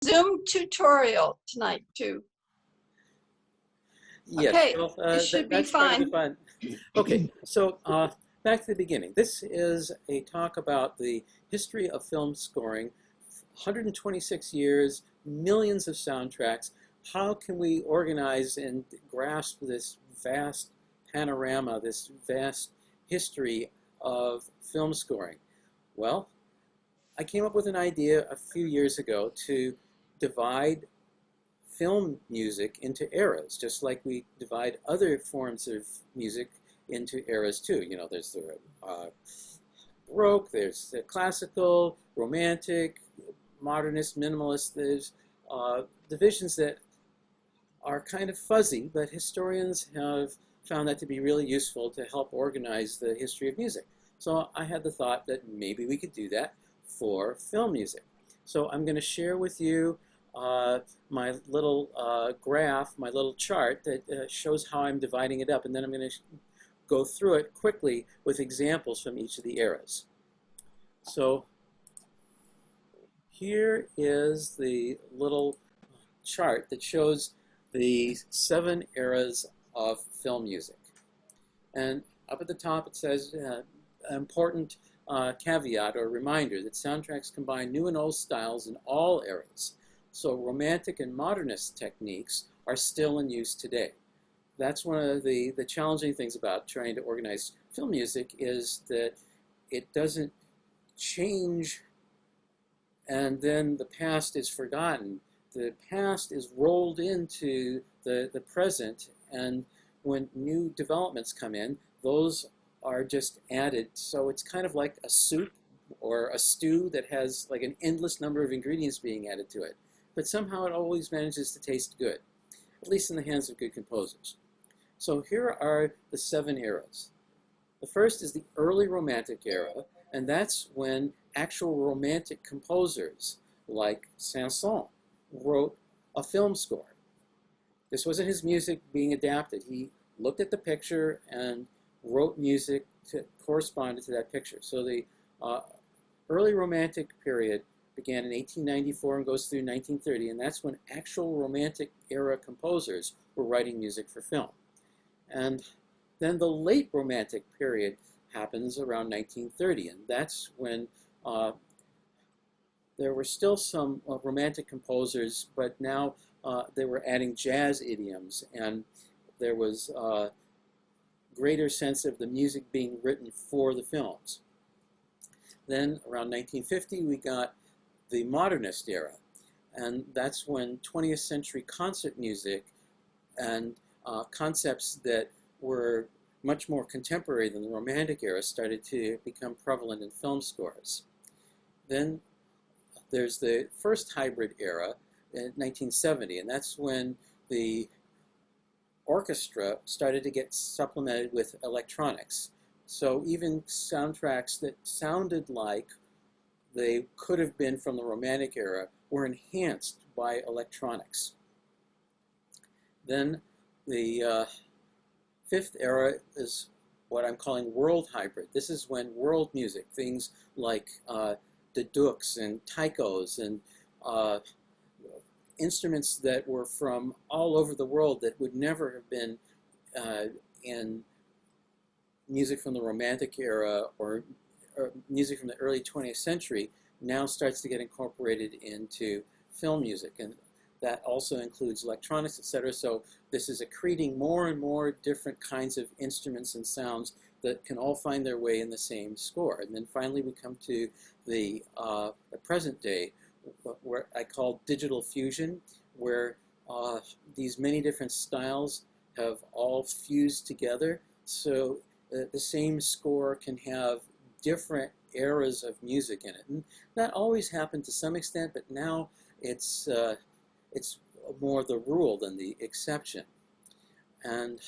Zoom tutorial tonight too. Yes, Okay, well, it should be that's part of the fine. fun. Okay, so back to the beginning. This is a talk about the history of film scoring, 126 years, millions of soundtracks. How can we organize and grasp this vast panorama, this vast history of film scoring? Well, I came up with an idea a few years ago to divide film music into eras, just like we divide other forms of music into eras too. You know, there's the Baroque, there's the classical, romantic, modernist, minimalist. There's divisions that are kind of fuzzy, but historians have found that to be really useful to help organize the history of music. So I had the thought that maybe we could do that for film music. So I'm going to share with you my little graph, my little chart that shows how I'm dividing it up, and then I'm going to go through it quickly with examples from each of the eras. So here is the little chart that shows the 7 eras of film music. And up at the top it says an important caveat or reminder that soundtracks combine new and old styles in all eras. So romantic and modernist techniques are still in use today. That's one of the challenging things about trying to organize film music, is that it doesn't change and then the past is forgotten. The past is rolled into the present, and when new developments come in, those are just added. So it's kind of like a soup or a stew that has like an endless number of ingredients being added to it. But somehow it always manages to taste good, at least in the hands of good composers. So here are the 7 eras. The first is the early Romantic era, and that's when actual romantic composers like Saint-Saëns wrote a film score. This wasn't his music being adapted. He looked at the picture and wrote music to correspond to that picture. So the early Romantic period began in 1894 and goes through 1930, and that's when actual Romantic era composers were writing music for film. And then the late Romantic period happens around 1930, and that's when there were still some Romantic composers, but now they were adding jazz idioms, and there was a greater sense of the music being written for the films. Then around 1950, we got the Modernist era, and that's when 20th century concert music and concepts that were much more contemporary than the Romantic era started to become prevalent in film scores. Then there's the first hybrid era in 1970, and that's when the orchestra started to get supplemented with electronics. So even soundtracks that sounded like they could have been from the Romantic era were enhanced by electronics. Then the fifth era is what I'm calling world hybrid. This is when world music, things like duduks and taikos and instruments that were from all over the world that would never have been in music from the Romantic era or music from the early 20th century, now starts to get incorporated into film music. And that also includes electronics, etc. So this is accreting more and more different kinds of instruments and sounds that can all find their way in the same score. And then finally we come to the present day, where I call digital fusion, where these many different styles have all fused together. So the same score can have different eras of music in it. And that always happened to some extent, but now it's more the rule than the exception. And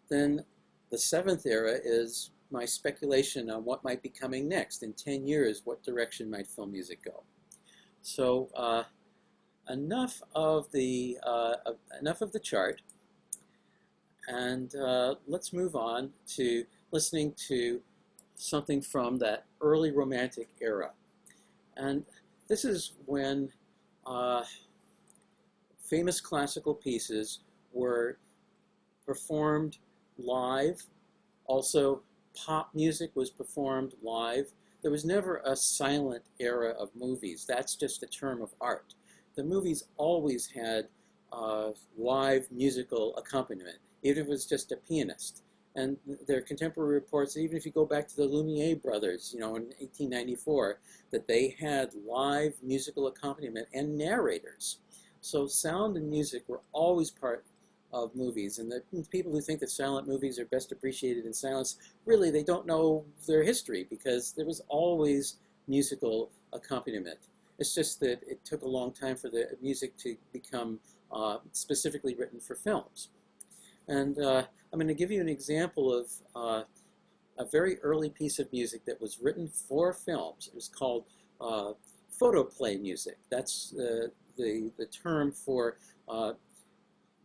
then the 7th era is my speculation on what might be coming next. In 10 years, what direction might film music go? So enough of the chart, and let's move on to listening to something from that early Romantic era. And this is when famous classical pieces were performed live. Also, pop music was performed live. There was never a silent era of movies. That's just a term of art. The movies always had live musical accompaniment, even if it was just a pianist. And there are contemporary reports, even if you go back to the Lumiere brothers, in 1894, that they had live musical accompaniment and narrators. So sound and music were always part of movies. And the people who think that silent movies are best appreciated in silence, really, they don't know their history, because there was always musical accompaniment. It's just that it took a long time for the music to become specifically written for films. And I'm going to give you an example of a very early piece of music that was written for films. It was called photoplay music. That's the term for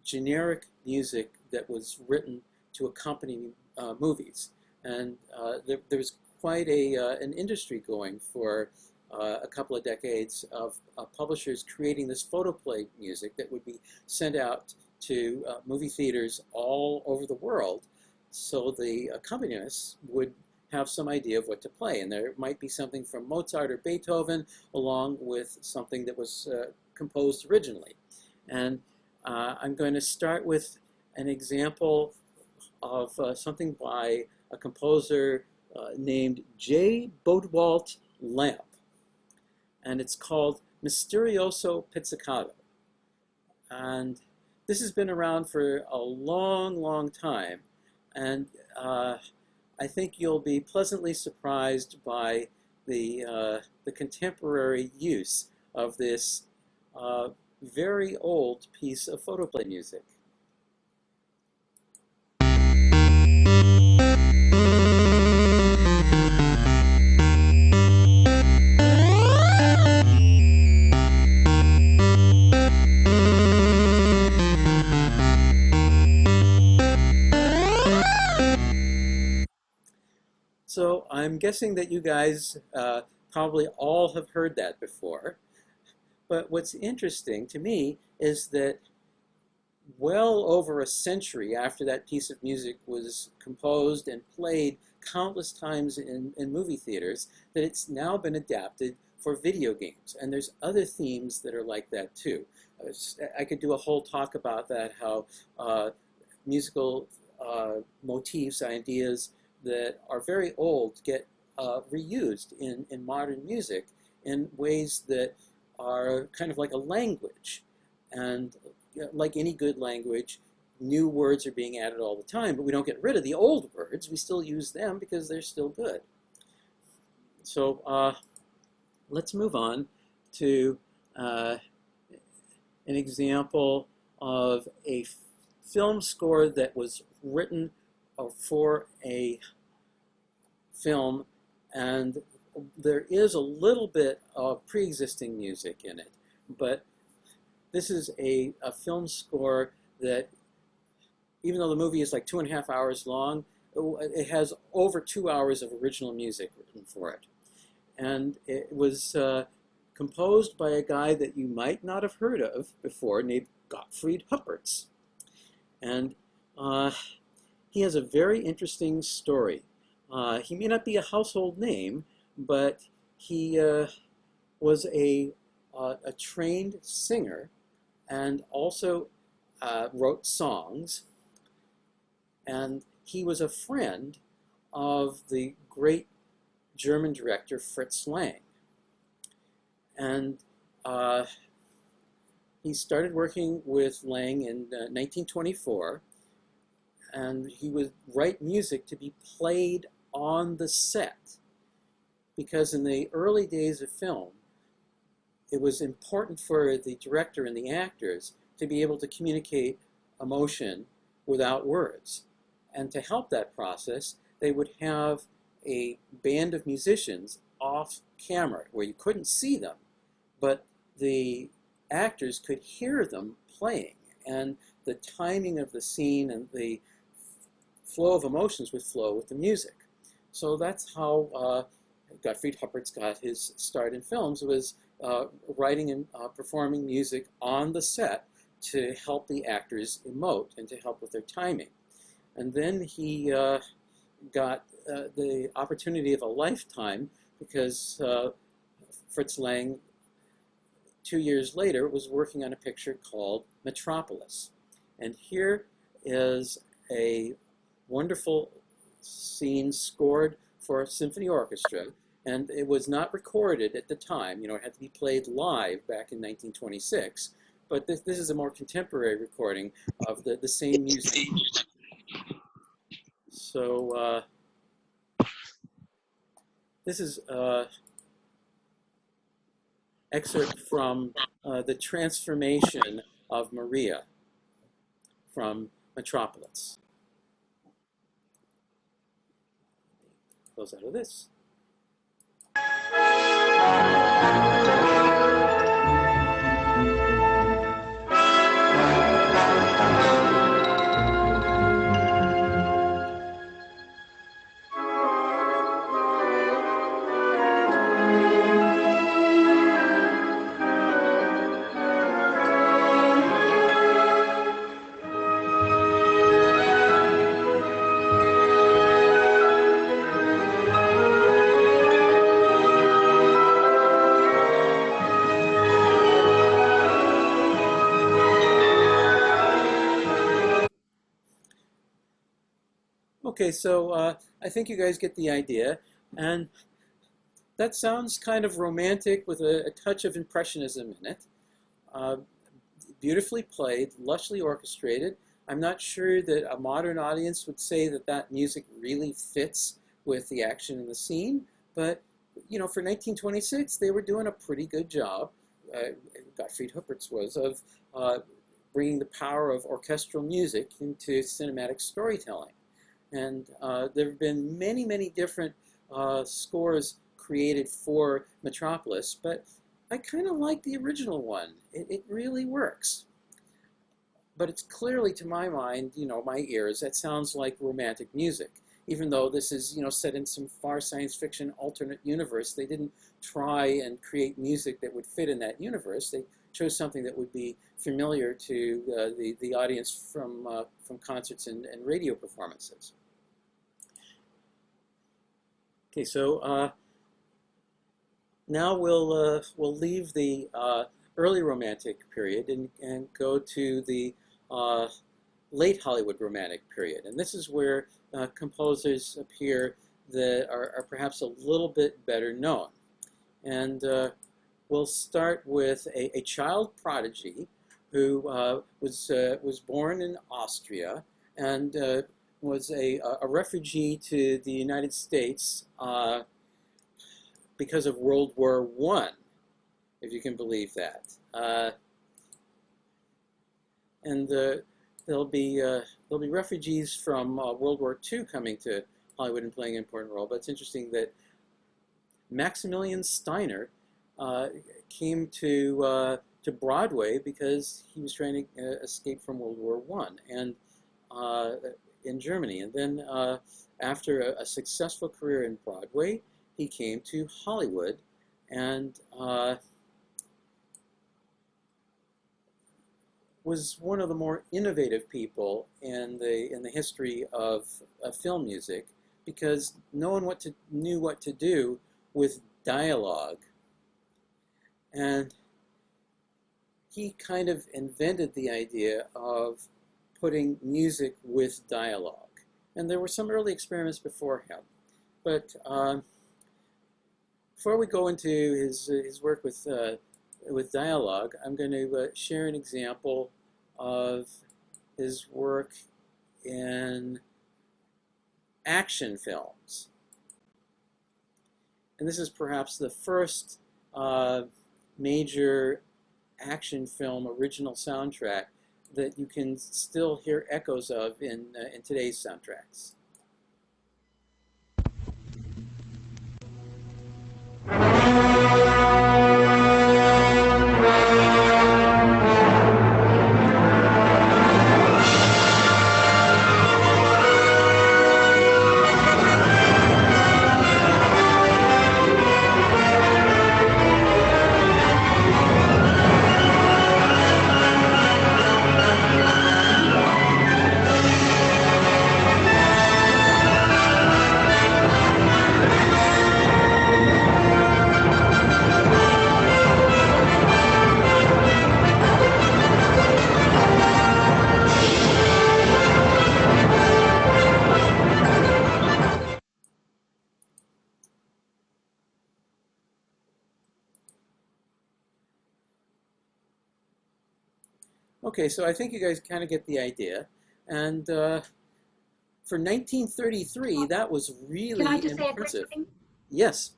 generic music that was written to accompany movies. And there was quite an industry going for a couple of decades of publishers creating this photoplay music that would be sent out to movie theaters all over the world, so the accompanists would have some idea of what to play. And there might be something from Mozart or Beethoven along with something that was composed originally. And I'm going to start with an example of something by a composer named J. Bodewalt Lamp. And it's called Misterioso Pizzicato. And this has been around for a long, long time. And I think you'll be pleasantly surprised by the contemporary use of this very old piece of photoplay music. So I'm guessing that you guys probably all have heard that before. But what's interesting to me is that well over a century after that piece of music was composed and played countless times in movie theaters, that it's now been adapted for video games. And there's other themes that are like that too. I could do a whole talk about that, how musical motifs, ideas that are very old get reused in modern music in ways that are kind of like a language. And like any good language, new words are being added all the time, but we don't get rid of the old words. We still use them because they're still good. So let's move on to an example of a film score that was written for a film, and there is a little bit of pre-existing music in it, but this is a film score that, even though the movie is like 2.5 hours long, it has over 2 hours of original music written for it. And it was composed by a guy that you might not have heard of before, named Gottfried Huppertz. And he has a very interesting story. He may not be a household name, but he was a trained singer and also wrote songs. And he was a friend of the great German director Fritz Lang. And he started working with Lang in 1924, and he would write music to be played on the set, because in the early days of film, it was important for the director and the actors to be able to communicate emotion without words. And to help that process, they would have a band of musicians off camera where you couldn't see them, but the actors could hear them playing, and the timing of the scene and the flow of emotions would flow with the music. So that's how Gottfried Huppertz got his start in films, was writing and performing music on the set to help the actors emote and to help with their timing. And then he got the opportunity of a lifetime because Fritz Lang, 2 years later, was working on a picture called Metropolis. And here is a wonderful scene scored for a symphony orchestra, and it was not recorded at the time. You know, it had to be played live back in 1926, but this is a more contemporary recording of the same music. So this is excerpt from the transformation of Maria from Metropolis. Close out of this. Okay, so I think you guys get the idea, and that sounds kind of romantic with a touch of impressionism in it. Beautifully played, lushly orchestrated. I'm not sure that a modern audience would say that that music really fits with the action in the scene, but you know, for 1926, they were doing a pretty good job. Gottfried Huppert's was of bringing the power of orchestral music into cinematic storytelling. And there have been many, many different scores created for Metropolis, but I kind of like the original one. It really works. But it's clearly, to my mind, you know, my ears, that sounds like romantic music. Even though this is, you know, set in some far science fiction alternate universe, they didn't try and create music that would fit in that universe. They chose something that would be familiar to the audience from concerts and radio performances. Okay, so now we'll leave the early Romantic period and go to the late Hollywood Romantic period, and this is where composers appear that are perhaps a little bit better known. And we'll start with a child prodigy who was born in Austria and was a refugee to the United States because of World War I, if you can believe that. And there'll be refugees from World War II coming to Hollywood and playing an important role. But it's interesting that Maximilian Steiner came to Broadway because he was trying to escape from World War I and in Germany. And then after a successful career in Broadway, he came to Hollywood and was one of the more innovative people in the history of film music, because no one knew what to do with dialogue. And he kind of invented the idea of putting music with dialogue. And there were some early experiments before him. But before we go into his work with dialogue, I'm going to share an example of his work in action films. And this is perhaps the first major action film original soundtrack that you can still hear echoes of in today's soundtracks. Okay, so I think you guys kind of get the idea. And for 1933, that was Can I really just say a quick impressive. thing? Yes.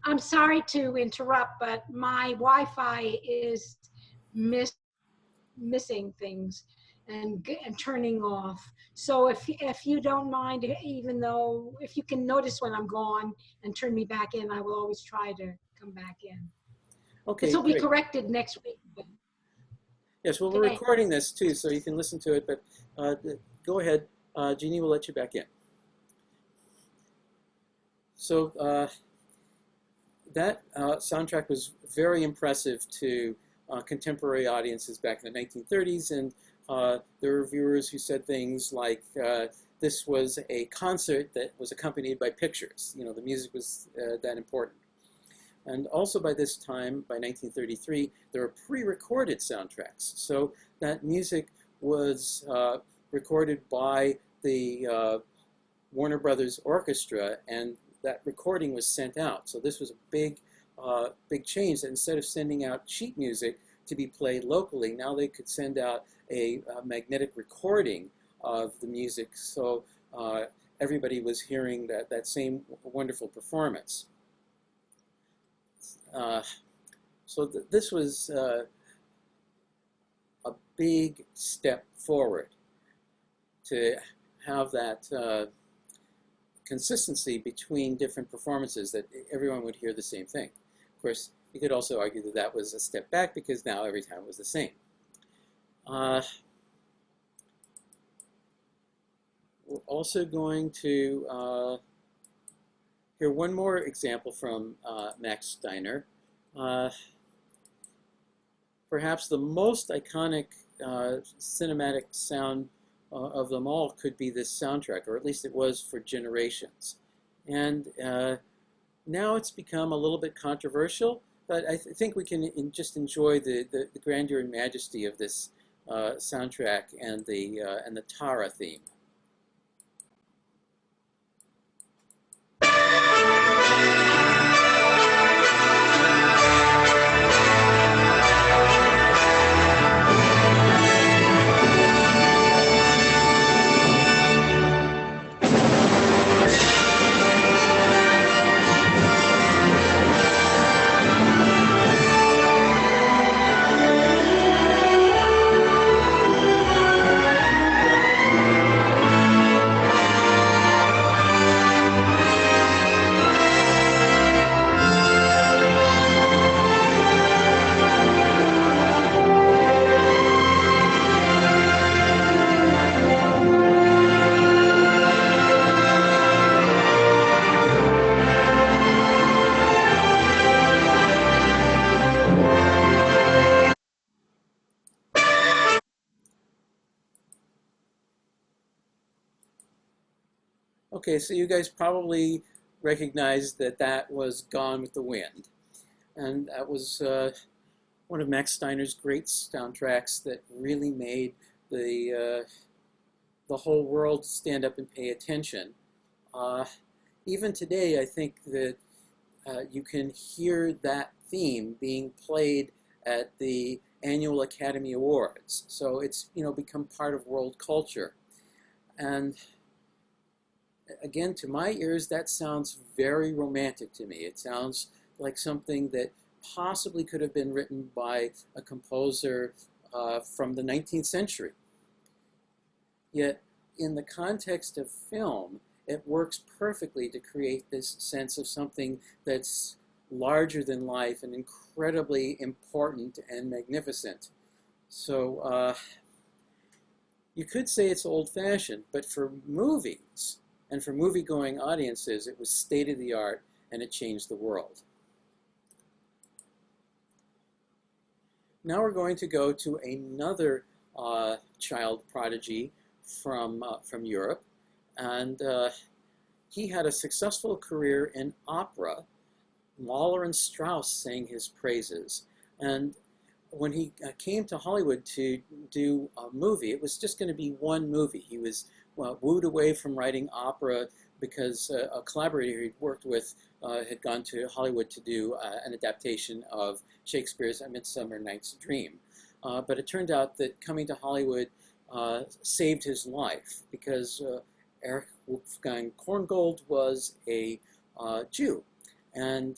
I'm sorry to interrupt, but my Wi-Fi is missing things and turning off. So if you don't mind, even though if you can notice when I'm gone and turn me back in, I will always try to come back in. Okay, This will be great. corrected next week. Yes, well, we're Okay. recording this too, so you can listen to it, but go ahead. Jeannie will let you back in. So that soundtrack was very impressive to contemporary audiences back in the 1930s, and there were reviewers who said things like this was a concert that was accompanied by pictures. You know, the music was that important. And also by this time, by 1933, there were pre-recorded soundtracks. So that music was recorded by the Warner Brothers Orchestra, and that recording was sent out. So this was a big change. That instead of sending out sheet music to be played locally, now they could send out a magnetic recording of the music, so everybody was hearing that same wonderful performance. So this was a big step forward to have that consistency between different performances, that everyone would hear the same thing. Of course, you could also argue that that was a step back because now every time was the same. We're also going to hear one more example from Max Steiner. Perhaps the most iconic cinematic sound of them all could be this soundtrack, or at least it was for generations. And now it's become a little bit controversial, but I think we can just enjoy the grandeur and majesty of this soundtrack and the Tara theme. Okay, so you guys probably recognized that that was Gone with the Wind. And that was one of Max Steiner's great soundtracks that really made the whole world stand up and pay attention. Even today, I think that you can hear that theme being played at the annual Academy Awards. So it's become part of world culture. And again, to my ears, that sounds very romantic to me. It sounds like something that possibly could have been written by a composer from the 19th century. Yet, in the context of film, it works perfectly to create this sense of something that's larger than life and incredibly important and magnificent. So you could say it's old-fashioned, but for movies and for movie-going audiences, it was state-of-the-art and it changed the world. Now we're going to go to another child prodigy from Europe, and he had a successful career in opera. Mahler and Strauss sang his praises, and when he came to Hollywood to do a movie, it was just going to be one movie. He was wooed away from writing opera because a collaborator he'd worked with had gone to Hollywood to do an adaptation of Shakespeare's A Midsummer Night's Dream. but it turned out that coming to Hollywood saved his life because Erich Wolfgang Korngold was a Jew. And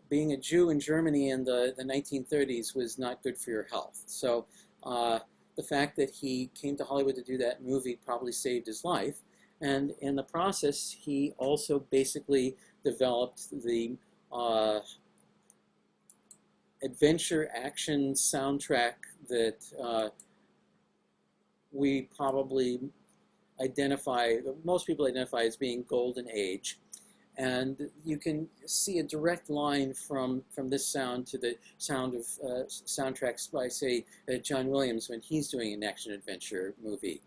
being a Jew in Germany in the 1930s was not good for your health. So the fact that he came to Hollywood to do that movie probably saved his life. And in the process, he also basically developed the adventure action soundtrack that we probably identify, most people identify as being golden age. And you can see a direct line from this sound to the sound of soundtracks by, say, John Williams when he's doing an action-adventure movie.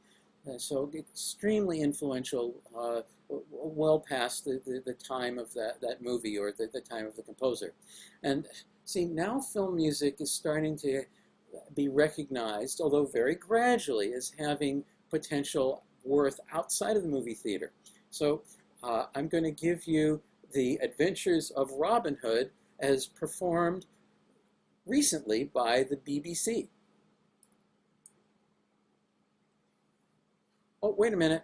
So extremely influential, well past the time of that movie or the time of the composer. And see, now film music is starting to be recognized, although very gradually, as having potential worth outside of the movie theater. So I'm going to give you The Adventures of Robin Hood as performed recently by the BBC. Oh, wait a minute.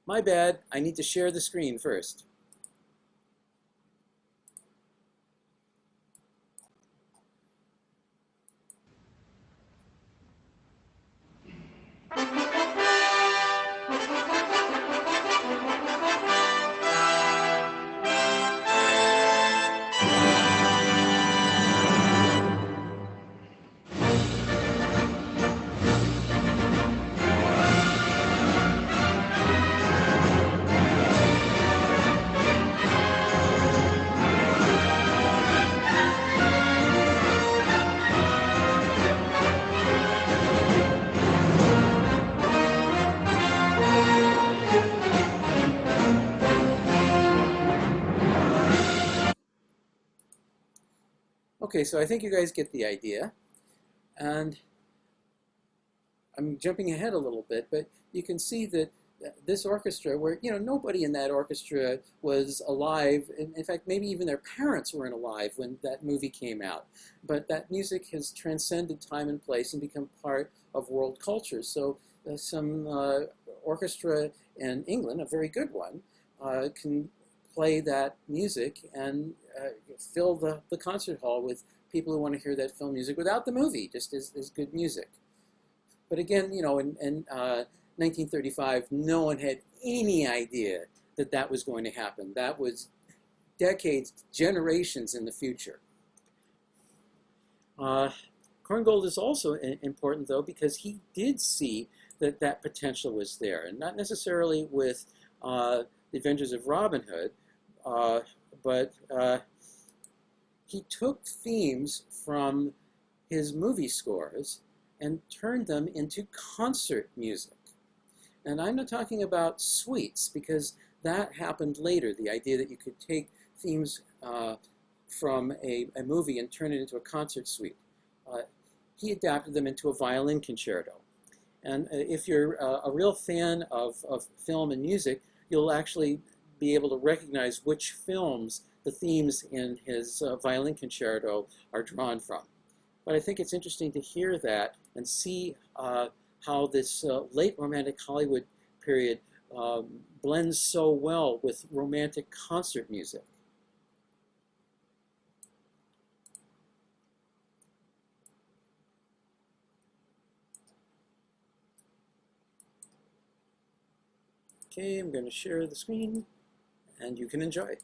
My bad. I need to share the screen first. Okay, so I think you guys get the idea. And I'm jumping ahead a little bit, but you can see that this orchestra, where nobody in that orchestra was alive. In fact, maybe even their parents weren't alive when that movie came out. But that music has transcended time and place and become part of world culture. So some orchestra in England, a very good one, can play that music and fill the concert hall with people who want to hear that film music without the movie, just as good music. But again, in 1935, no one had any idea that that was going to happen. That was decades, generations in the future. Korngold is also important, though, because he did see that potential was there, and not necessarily with The Adventures of Robin Hood, but he took themes from his movie scores and turned them into concert music. And I'm not talking about suites, because that happened later, the idea that you could take themes from a movie and turn it into a concert suite. He adapted them into a violin concerto. And if you're a real fan of film and music, you'll actually be able to recognize which films the themes in his violin concerto are drawn from. But I think it's interesting to hear that and see how this late Romantic Hollywood period blends so well with romantic concert music. Okay, I'm going to share the screen, and you can enjoy it.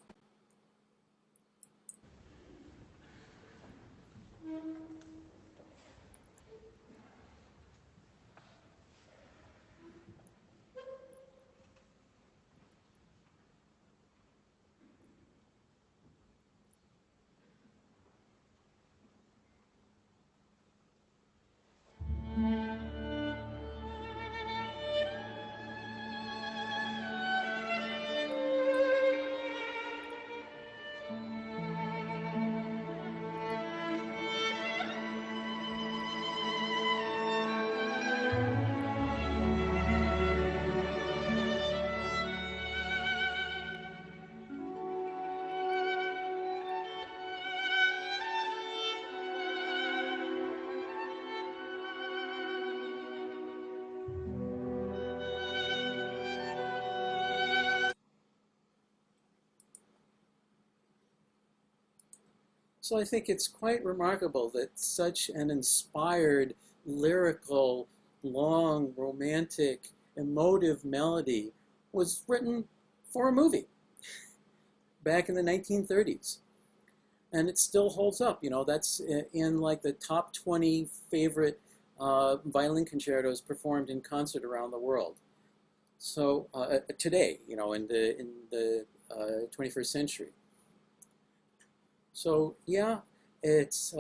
So I think it's quite remarkable that such an inspired, lyrical, long, romantic, emotive melody was written for a movie back in the 1930s. And it still holds up. You know, that's in like the top 20 favorite violin concertos performed in concert around the world. So today, you know, in the 21st century. So yeah, it's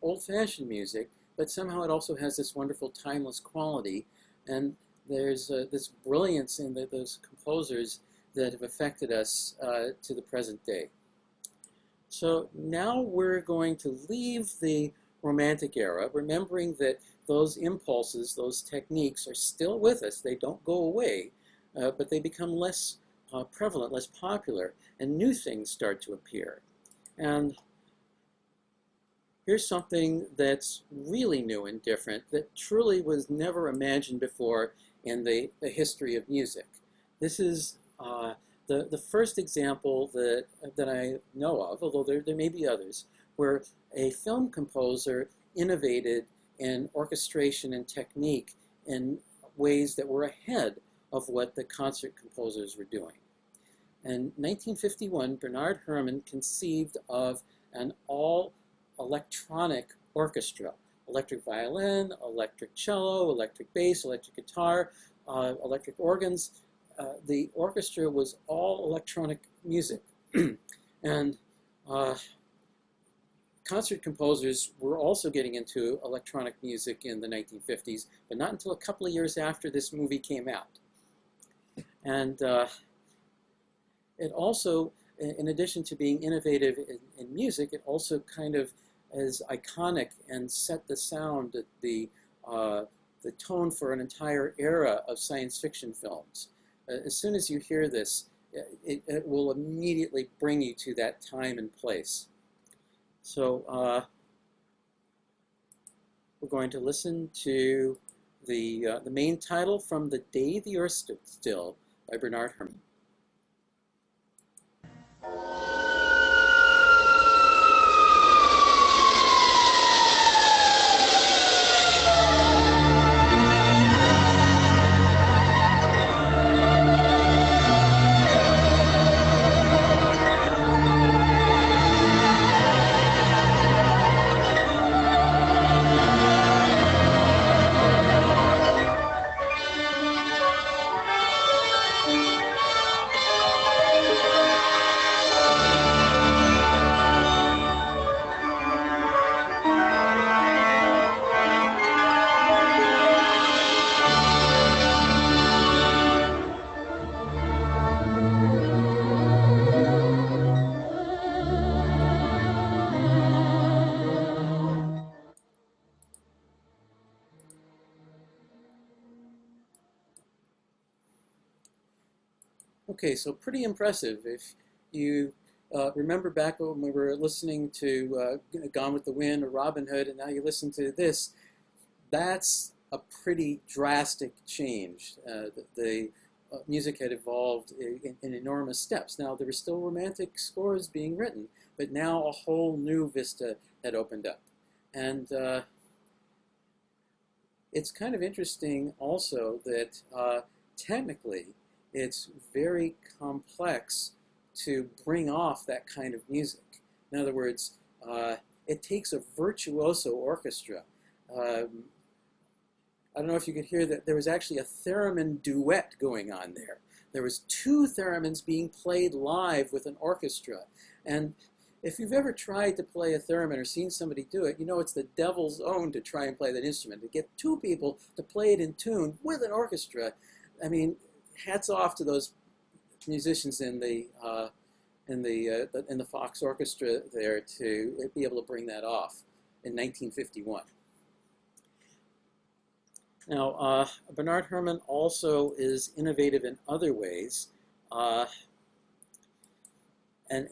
old-fashioned music, but somehow it also has this wonderful timeless quality, and there's this brilliance in those composers that have affected us to the present day. So now we're going to leave the Romantic era, remembering that those impulses, those techniques are still with us. They don't go away, but they become less prevalent, less popular, and new things start to appear. And here's something that's really new and different that truly was never imagined before in the history of music. This is the first example that I know of, although there may be others, where a film composer innovated in orchestration and technique in ways that were ahead of what the concert composers were doing. In 1951, Bernard Herrmann conceived of an all-electronic orchestra: electric violin, electric cello, electric bass, electric guitar, electric organs. The orchestra was all electronic music. And concert composers were also getting into electronic music in the 1950s, but not until a couple of years after this movie came out. And it also, in addition to being innovative in music, it also kind of is iconic and set the sound, the tone for an entire era of science fiction films. As soon as you hear this, it will immediately bring you to that time and place. So we're going to listen to the main title from The Day the Earth Stood Still by Bernard Herrmann. Okay, so pretty impressive. If you remember back when we were listening to Gone with the Wind or Robin Hood, and now you listen to this, that's a pretty drastic change. The music had evolved in enormous steps. Now, there were still romantic scores being written, but now a whole new vista had opened up. And it's kind of interesting also that technically, it's very complex to bring off that kind of music. In other words, it takes a virtuoso orchestra. I don't know if you could hear that there was actually a theremin duet going on there. There was 2 theremins being played live with an orchestra. And if you've ever tried to play a theremin or seen somebody do it, you know it's the devil's own to try and play that instrument. To get 2 people to play it in tune with an orchestra, I mean, hats off to those musicians in the Fox Orchestra there to be able to bring that off in 1951. Now, Bernard Herrmann also is innovative in other ways, and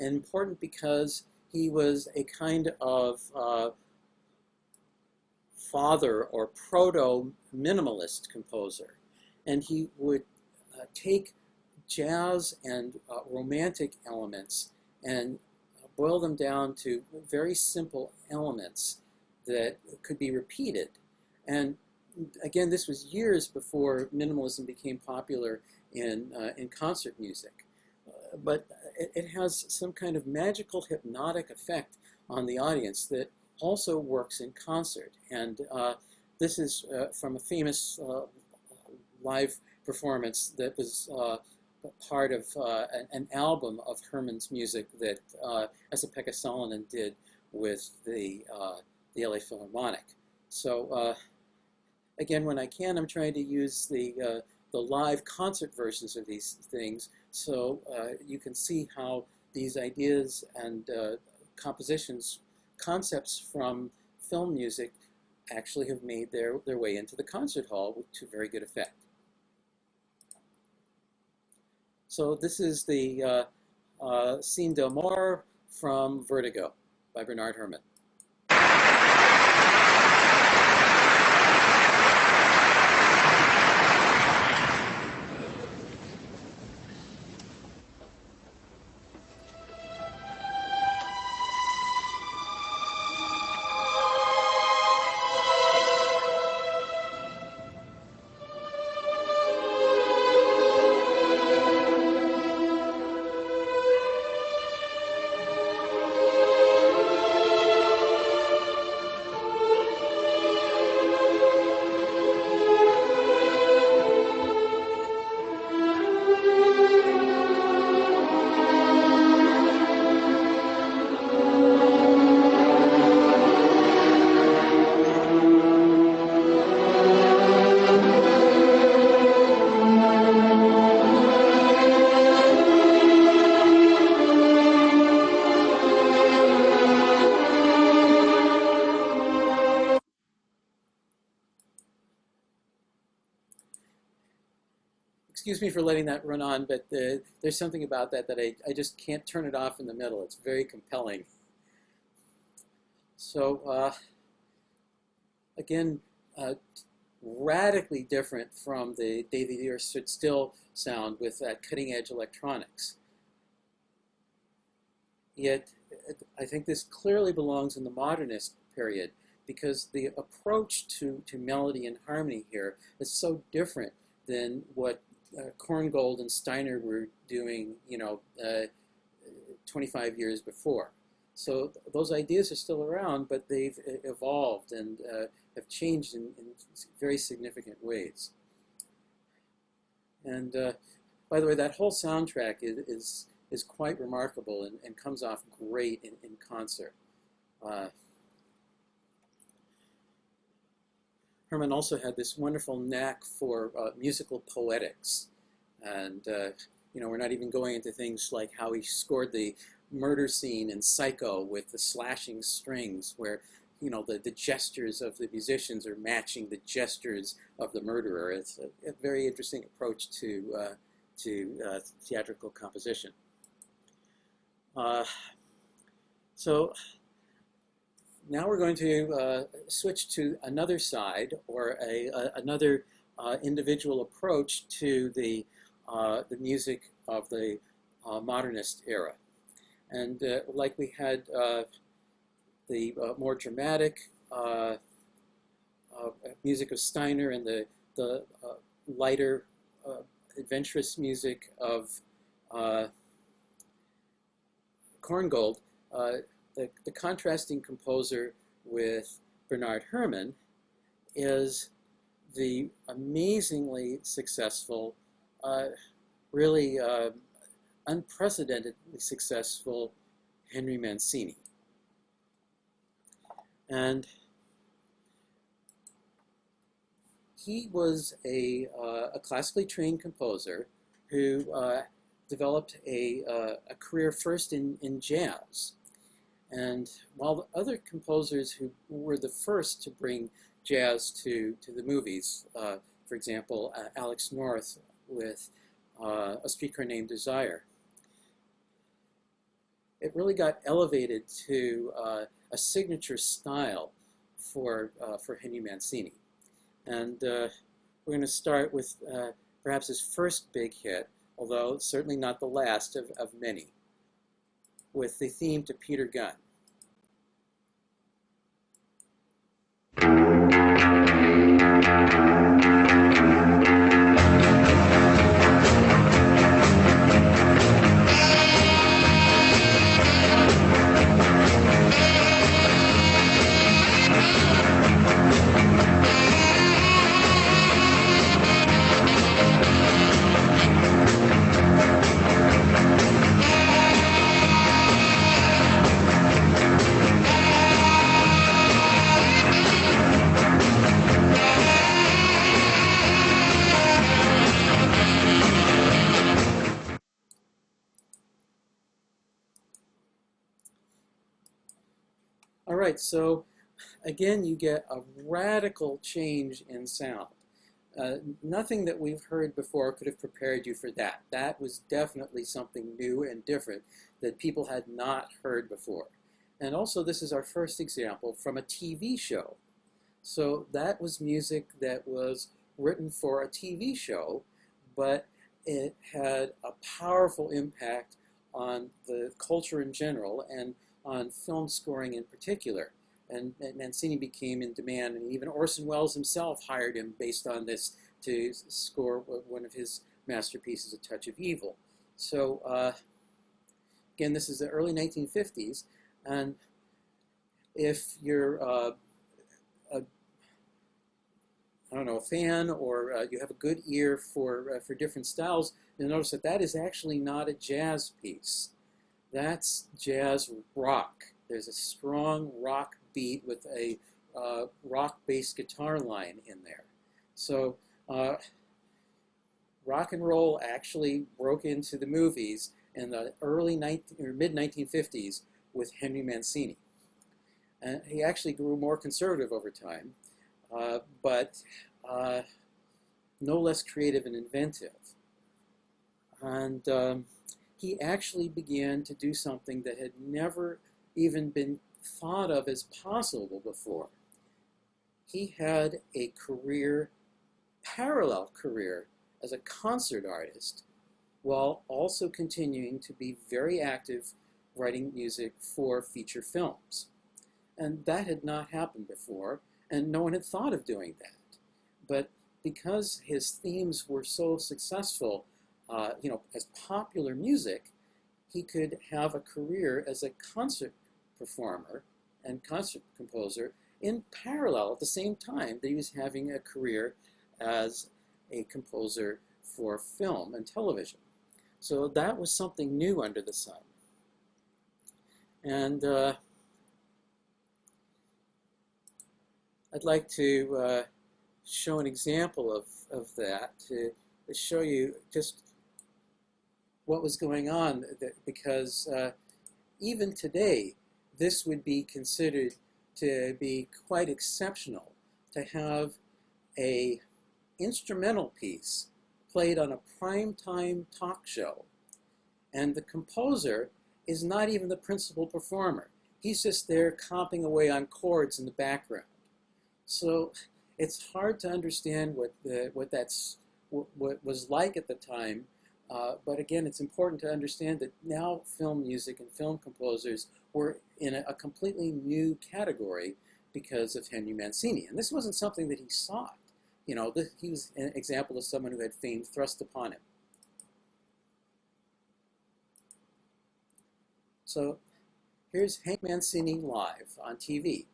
important because he was a kind of father or proto-minimalist composer, and he would take jazz and romantic elements and boil them down to very simple elements that could be repeated. And again, this was years before minimalism became popular in concert music. But it has some kind of magical hypnotic effect on the audience that also works in concert. And this is from a famous live performance that was part of an album of Herman's music that Esa-Pekka Salonen did with the LA Philharmonic. So again, when I can, I'm trying to use the live concert versions of these things so you can see how these ideas and concepts from film music actually have made their way into the concert hall to very good effect. So this is the Scene d'Amour from Vertigo by Bernard Herrmann. Excuse me for letting that run on, but there's something about that I just can't turn it off in the middle. It's very compelling. So again, radically different from the David the Earth Stood Still sound with that cutting-edge electronics. Yet, I think this clearly belongs in the modernist period because the approach to melody and harmony here is so different than what Korngold and Steiner were doing, 25 years before. So those ideas are still around, but they've evolved and have changed in very significant ways. And by the way, that whole soundtrack is quite remarkable and comes off great in concert. Herrmann also had this wonderful knack for musical poetics. And, we're not even going into things like how he scored the murder scene in Psycho with the slashing strings where, the gestures of the musicians are matching the gestures of the murderer. It's a very interesting approach to theatrical composition. So now we're going to switch to another side, or another individual approach to the music of the modernist era. And like we had the more dramatic music of Steiner and the lighter, adventurous music of Korngold, the contrasting composer with Bernard Herrmann is the amazingly successful, really unprecedentedly successful Henry Mancini. And he was a classically trained composer who developed a career first in jazz. And while the other composers who were the first to bring jazz to the movies, for example, Alex North with A Streetcar Named Desire, it really got elevated to a signature style for Henry Mancini. And we're going to start with perhaps his first big hit, although certainly not the last of many. with the theme to Peter Gunn. All right, so again, you get a radical change in sound. Nothing that we've heard before could have prepared you for that. That was definitely something new and different that people had not heard before. And also, this is our first example from a TV show. So that was music that was written for a TV show, but it had a powerful impact on the culture in general and on film scoring in particular. And Mancini became in demand, and even Orson Welles himself hired him based on this to score one of his masterpieces, A Touch of Evil. So again, this is the early 1950s, and if you're a fan, or you have a good ear for different styles, you'll notice that that is actually not a jazz piece. That's jazz rock. There's a strong rock beat with a rock-based guitar line in there. So rock and roll actually broke into the movies in the mid-1950s with Henry Mancini. And he actually grew more conservative over time, but no less creative and inventive. And he actually began to do something that had never even been thought of as possible before. He had a career, parallel career, as a concert artist, while also continuing to be very active writing music for feature films. And that had not happened before, and no one had thought of doing that. But because his themes were so successful, as popular music, he could have a career as a concert performer and concert composer in parallel at the same time that he was having a career as a composer for film and television. So that was something new under the sun. And I'd like to show an example of that to show you just what was going on, because even today, this would be considered to be quite exceptional to have an instrumental piece played on a primetime talk show, and the composer is not even the principal performer. He's just there comping away on chords in the background. So it's hard to understand what was like at the time. But again, it's important to understand that now film music and film composers were in a completely new category because of Henry Mancini. And this wasn't something that he sought. He was an example of someone who had fame thrust upon him. So here's Hank Mancini live on TV.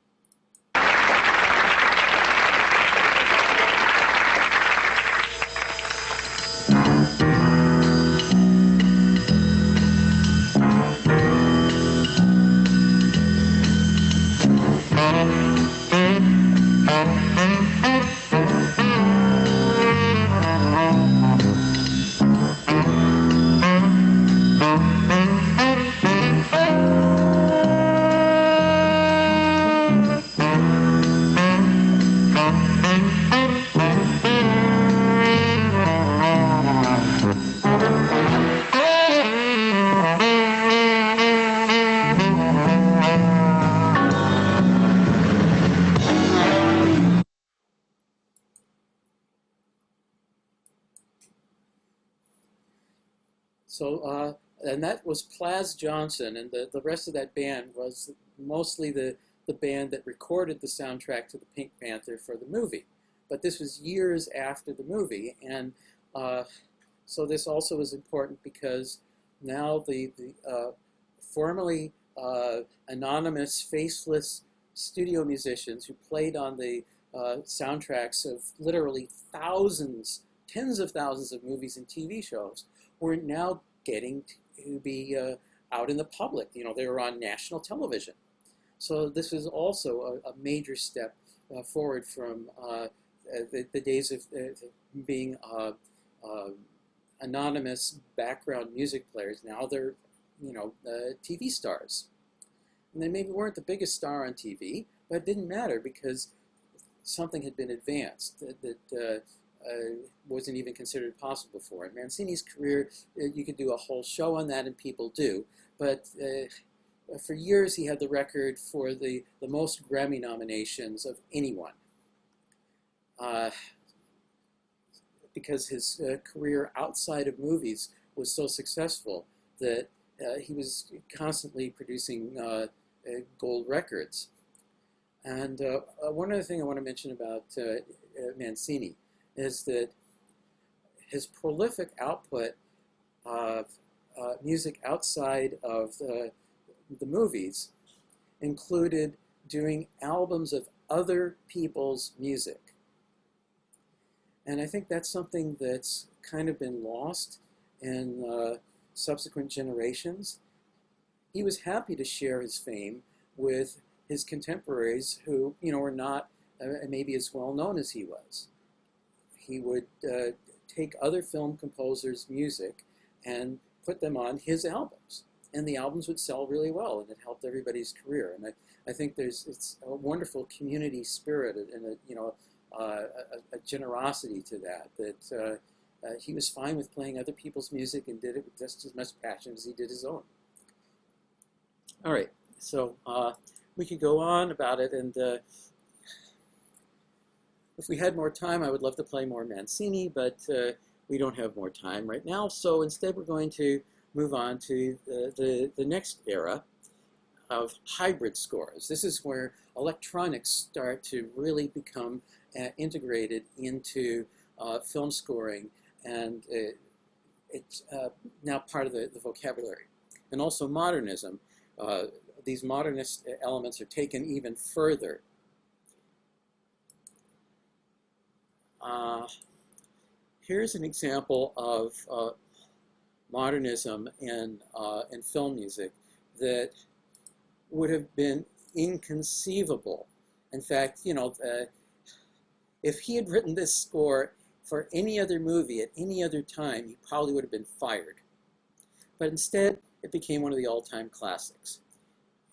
So and that was Plaz Johnson, and the rest of that band was mostly the band that recorded the soundtrack to the Pink Panther for the movie. But this was years after the movie, and so this also is important because now the formerly anonymous, faceless studio musicians who played on the soundtracks of literally thousands, tens of thousands of movies and TV shows were now getting to be out in the public. You know, they were on national television. So this was also a major step forward from the days of being anonymous background music players. Now they're, you know, TV stars. And they maybe weren't the biggest star on TV, but it didn't matter because something had been advanced that wasn't even considered possible before. In Mancini's career, you could do a whole show on that, and people do. But for years, he had the record for the most Grammy nominations of anyone. Because his career outside of movies was so successful that he was constantly producing gold records. And one other thing I want to mention about Mancini is that his prolific output of music outside of the movies included doing albums of other people's music. And I think that's something that's kind of been lost in subsequent generations. He was happy to share his fame with his contemporaries who, you know, were not maybe as well known as he was. He would take other film composers' music and put them on his albums. And the albums would sell really well, and it helped everybody's career. And I think it's a wonderful community spirit and a generosity to that he was fine with playing other people's music and did it with just as much passion as he did his own. All right, so we could go on about it, and if we had more time, I would love to play more Mancini, but we don't have more time right now. So instead, we're going to move on to the next era of hybrid scores. This is where electronics start to really become integrated into film scoring, and it's now part of the vocabulary. And also modernism. These modernist elements are taken even further. Here's an example of modernism in film music that would have been inconceivable. In fact, you know, if he had written this score for any other movie at any other time, he probably would have been fired. But instead, it became one of the all-time classics.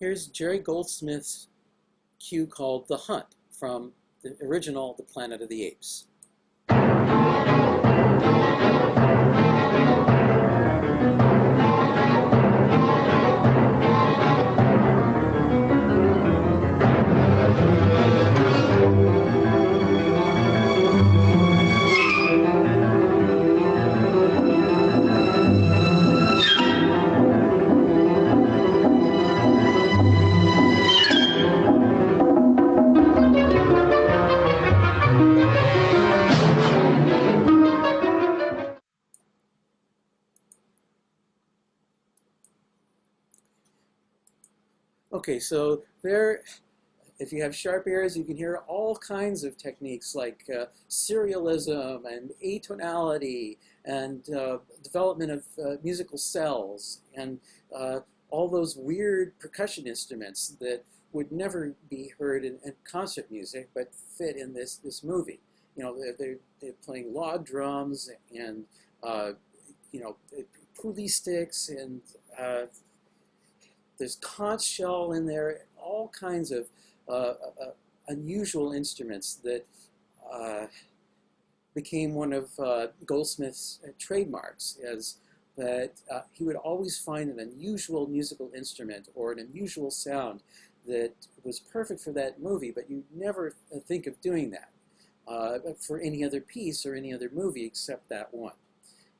Here's Jerry Goldsmith's cue called The Hunt from the original The Planet of the Apes. Okay, so there, if you have sharp ears, you can hear all kinds of techniques like serialism and atonality and development of musical cells and all those weird percussion instruments that would never be heard in concert music but fit in this movie. You know, they're playing log drums and you know, pulley sticks and there's conch shell in there, all kinds of unusual instruments that became one of Goldsmith's trademarks, as that he would always find an unusual musical instrument or an unusual sound that was perfect for that movie, but you never think of doing that for any other piece or any other movie except that one.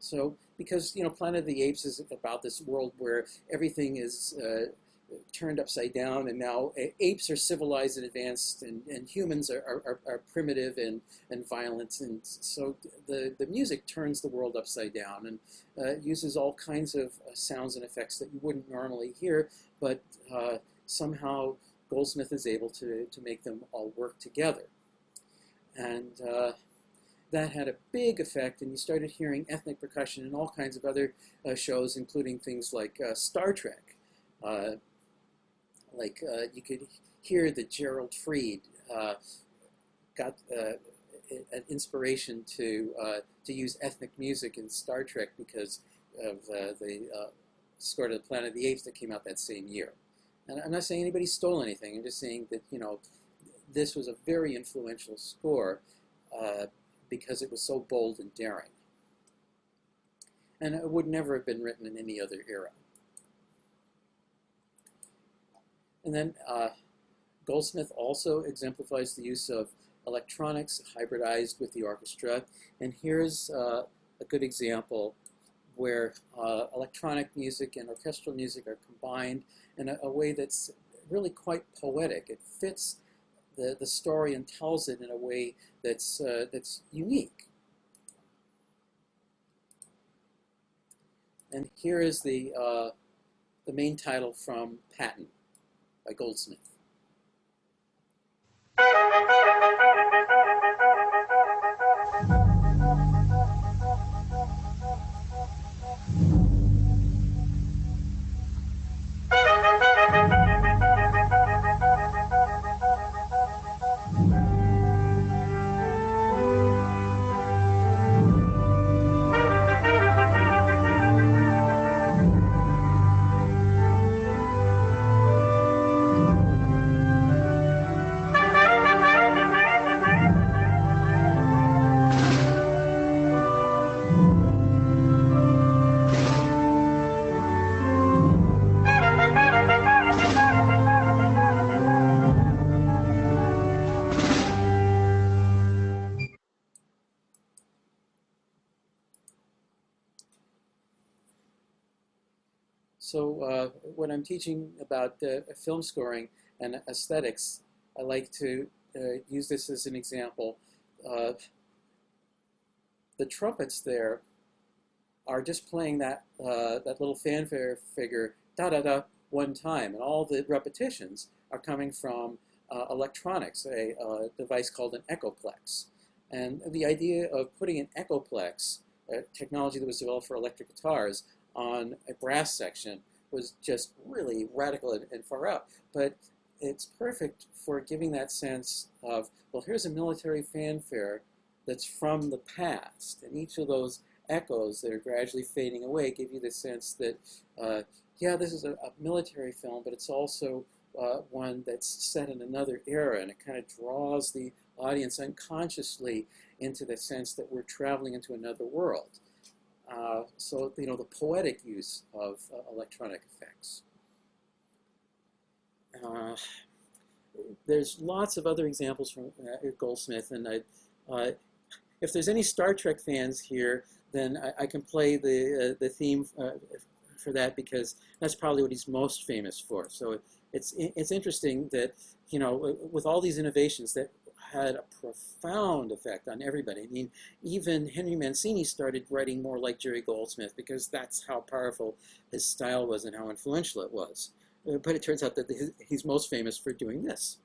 So, because, Planet of the Apes is about this world where everything is turned upside down, and now apes are civilized and advanced, and humans are primitive and violent. And so the music turns the world upside down and uses all kinds of sounds and effects that you wouldn't normally hear, but somehow Goldsmith is able to make them all work together. And that had a big effect, and you started hearing ethnic percussion in all kinds of other shows, including things like Star Trek. You could hear that Gerald Fried got an inspiration to use ethnic music in Star Trek because of the score to the Planet of the Apes that came out that same year. And I'm not saying anybody stole anything. I'm just saying that this was a very influential score because it was so bold and daring. And it would never have been written in any other era. And then Goldsmith also exemplifies the use of electronics hybridized with the orchestra. And here's a good example where electronic music and orchestral music are combined in a way that's really quite poetic. It fits the story and tells it in a way that's unique. And here is the main title from Patton by Goldsmith. So when I'm teaching about film scoring and aesthetics, I like to use this as an example. The trumpets there are just playing that little fanfare figure, da-da-da, one time. And all the repetitions are coming from electronics, a device called an echoplex. And the idea of putting an echoplex, a technology that was developed for electric guitars, on a brass section was just really radical and far out. But it's perfect for giving that sense of, well, here's a military fanfare that's from the past. And each of those echoes that are gradually fading away give you the sense that, yeah, this is a military film, but it's also one that's set in another era, and it kind of draws the audience unconsciously into the sense that we're traveling into another world. So, the poetic use of electronic effects. There's lots of other examples from Goldsmith, and if there's any Star Trek fans here, then I can play the theme for that, because that's probably what he's most famous for. So it's interesting that, with all these innovations that had a profound effect on everybody. I mean, even Henry Mancini started writing more like Jerry Goldsmith, because that's how powerful his style was and how influential it was. But it turns out that he's most famous for doing this.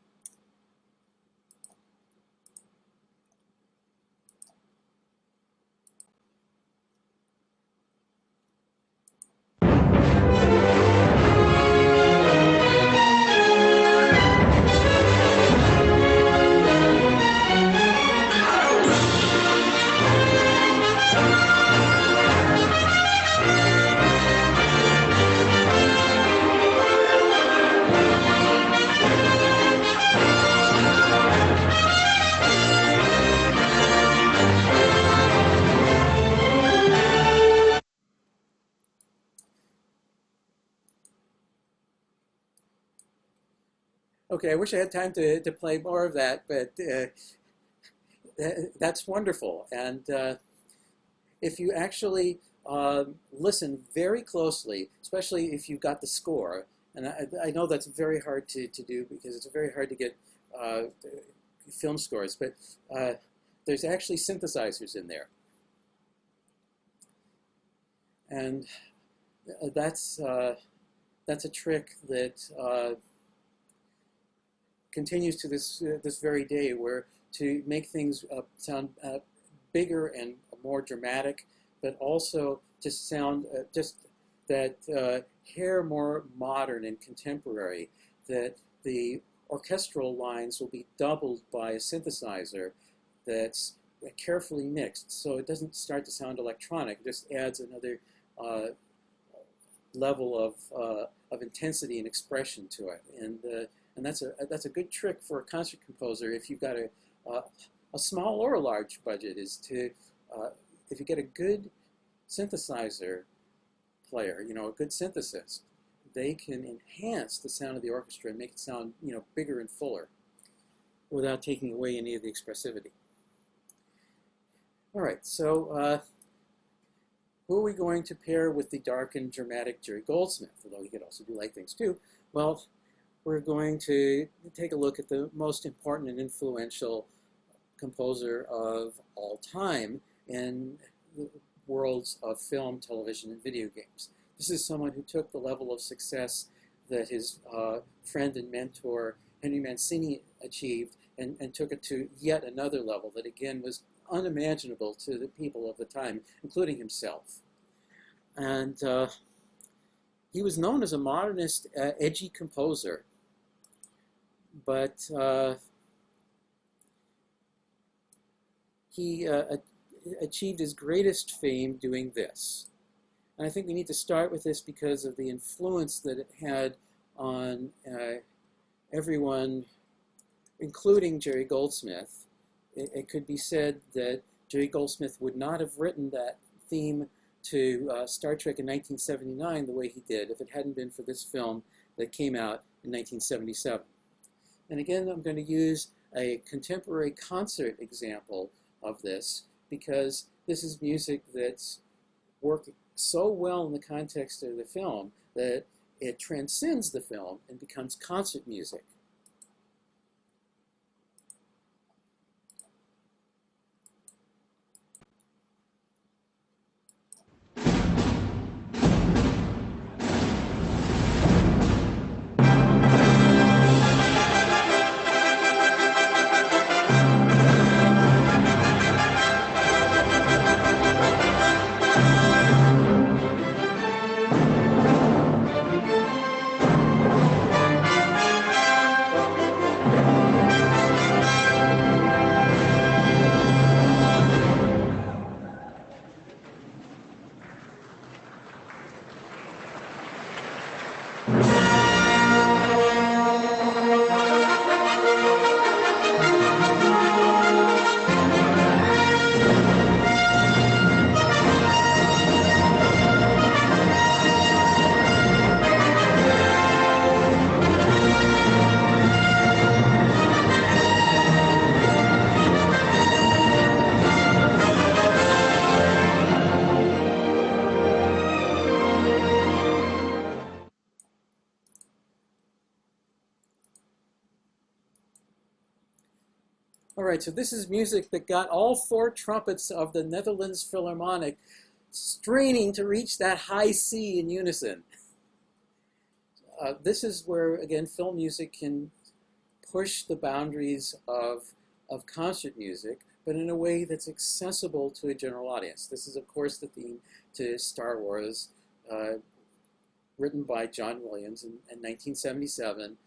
Okay, I wish I had time to play more of that, but that's wonderful. And if you actually listen very closely, especially if you've got the score. And I know that's very hard to do because it's very hard to get film scores, but there's actually synthesizers in there. And that's a trick that continues to this very day, where to make things sound bigger and more dramatic, but also to sound just that hair more modern and contemporary, that the orchestral lines will be doubled by a synthesizer that's carefully mixed, so it doesn't start to sound electronic. It just adds another level of intensity and expression to it, and that's a good trick for a concert composer if you've got a small or a large budget. Is to if you get a good synthesizer player, a good synthesist, they can enhance the sound of the orchestra and make it sound bigger and fuller without taking away any of the expressivity. All right, so who are we going to pair with the dark and dramatic Jerry Goldsmith? Although he could also do light things too. Well, we're going to take a look at the most important and influential composer of all time in the worlds of film, television, and video games. This is someone who took the level of success that his friend and mentor Henry Mancini achieved and took it to yet another level that again was unimaginable to the people of the time, including himself. And he was known as a modernist, edgy composer, but he achieved his greatest fame doing this. And I think we need to start with this because of the influence that it had on everyone, including Jerry Goldsmith. It could be said that Jerry Goldsmith would not have written that theme to Star Trek in 1979 the way he did if it hadn't been for this film that came out in 1977. And again, I'm going to use a contemporary concert example of this because this is music that's worked so well in the context of the film that it transcends the film and becomes concert music. All right, so this is music that got all four trumpets of the Netherlands Philharmonic straining to reach that high C in unison. This is where, again, film music can push the boundaries of concert music, but in a way that's accessible to a general audience. This is, of course, the theme to Star Wars, written by John Williams in 1977.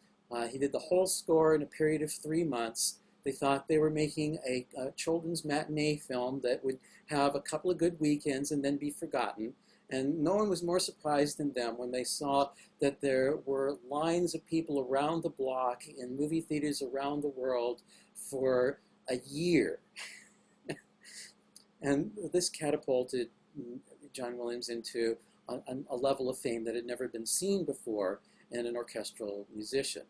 He did the whole score in a period of 3 months. They thought they were making a children's matinee film that would have a couple of good weekends and then be forgotten. And no one was more surprised than them when they saw that there were lines of people around the block in movie theaters around the world for a year. And this catapulted John Williams into a level of fame that had never been seen before in an orchestral musician.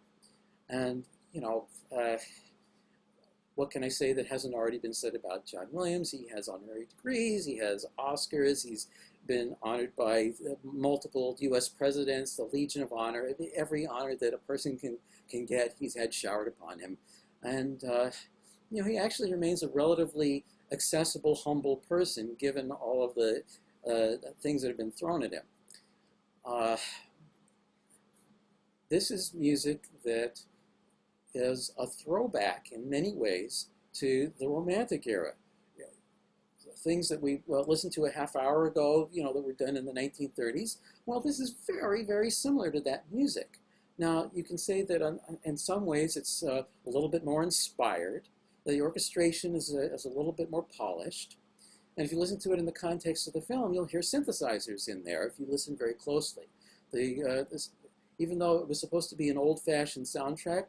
And, what can I say that hasn't already been said about John Williams? He has honorary degrees, he has Oscars, he's been honored by multiple U.S. presidents, the Legion of Honor, every honor that a person can get, he's had showered upon him. And he actually remains a relatively accessible, humble person, given all of the things that have been thrown at him. This is music that is a throwback in many ways to the Romantic era. Things that we listened to a half hour ago, that were done in the 1930s. Well, this is very, very similar to that music. Now, you can say that in some ways it's a little bit more inspired. The orchestration is a little bit more polished. And if you listen to it in the context of the film, you'll hear synthesizers in there if you listen very closely. Even though it was supposed to be an old-fashioned soundtrack,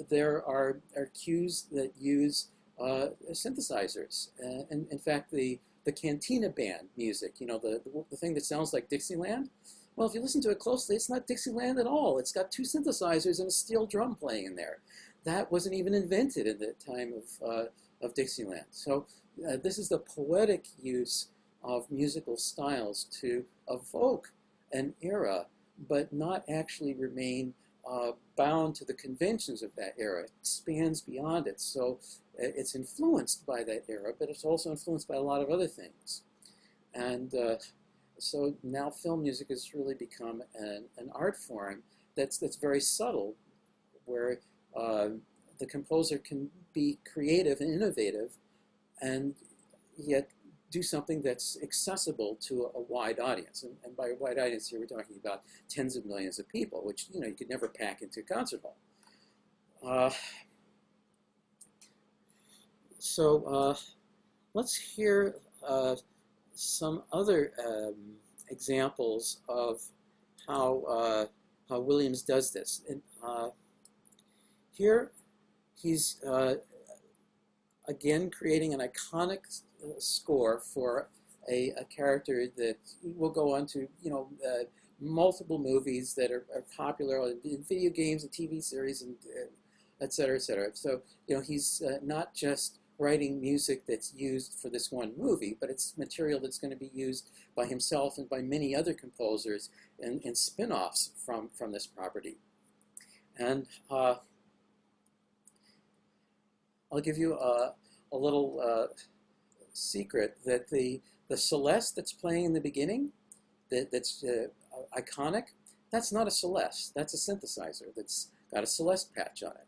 there are cues that use synthesizers. And in fact, the Cantina Band music, the thing that sounds like Dixieland, well, if you listen to it closely, it's not Dixieland at all. It's got two synthesizers and a steel drum playing in there. That wasn't even invented at the time of Dixieland. So this is the poetic use of musical styles to evoke an era, but not actually remain bound to the conventions of that era. It expands beyond it. So it's influenced by that era, but it's also influenced by a lot of other things. And so now film music has really become an art form that's very subtle, where the composer can be creative and innovative and yet do something that's accessible to a wide audience. And by a wide audience here, we're talking about tens of millions of people, which you could never pack into a concert hall. So let's hear some other examples of how Williams does this. And here he's again creating an iconic score for a character that will go on to multiple movies that are popular in video games and TV series and et cetera, et cetera. So he's not just writing music that's used for this one movie, but it's material that's going to be used by himself and by many other composers in spin-offs from this property. And I'll give you a little secret that the Celeste that's playing in the beginning, that's iconic, that's not a Celeste. That's a synthesizer that's got a Celeste patch on it,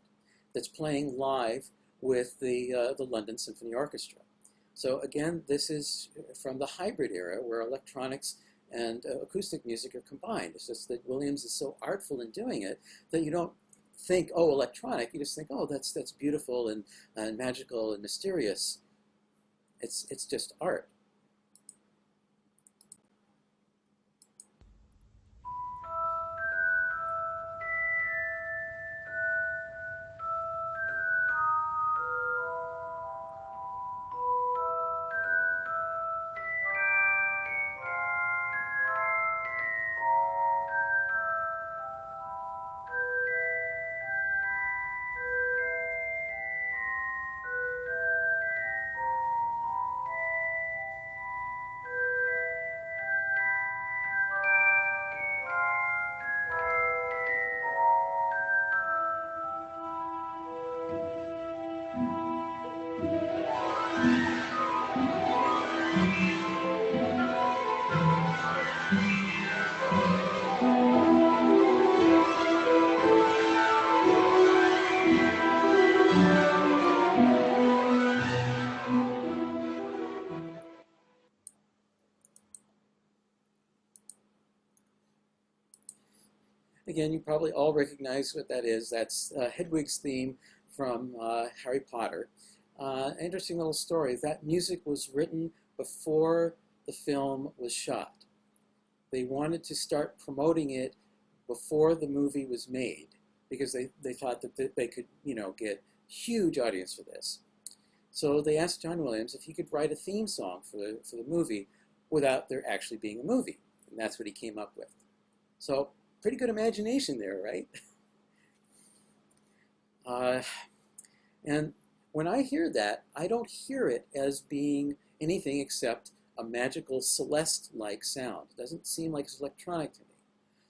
that's playing live with the London Symphony Orchestra. So again, this is from the hybrid era where electronics and acoustic music are combined. It's just that Williams is so artful in doing it that you don't think, oh, electronic. You just think, oh, that's beautiful and magical and mysterious. It's just art. Again, you probably all recognize what that is. That's Hedwig's theme from Harry Potter. Interesting little story. That music was written before the film was shot. They wanted to start promoting it before the movie was made because they thought that they could, get huge audience for this. So they asked John Williams if he could write a theme song for the movie without there actually being a movie. And that's what he came up with. So pretty good imagination there, right? And when I hear that, I don't hear it as being anything except a magical Celeste-like sound. It doesn't seem like it's electronic to me.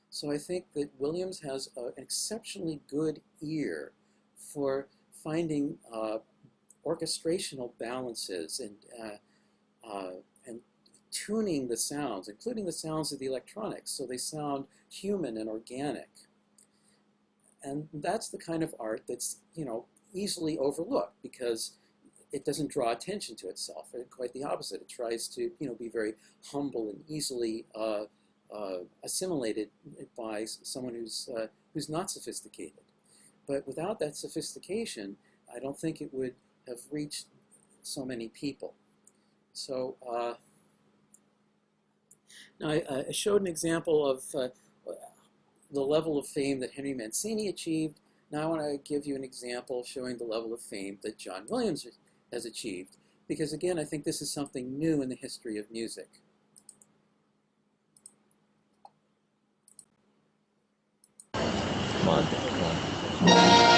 So I think that Williams has an exceptionally good ear for finding orchestrational balances and tuning the sounds, including the sounds of the electronics, so they sound human and organic. And that's the kind of art that's, easily overlooked because it doesn't draw attention to itself. Quite the opposite. It tries to, be very humble and easily assimilated by someone who's not sophisticated. But without that sophistication, I don't think it would have reached so many people. So now I showed an example of the level of fame that Henry Mancini achieved. Now I want to give you an example showing the level of fame that John Williams has achieved, because again, I think this is something new in the history of music. Come on, come on.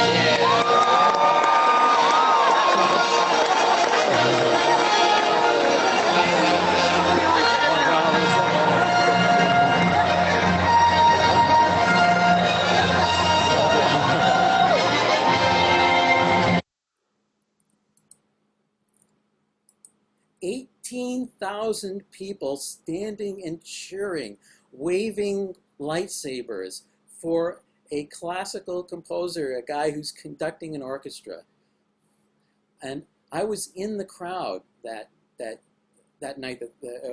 18,000 people standing and cheering, waving lightsabers for a classical composer, a guy who's conducting an orchestra. And I was in the crowd that night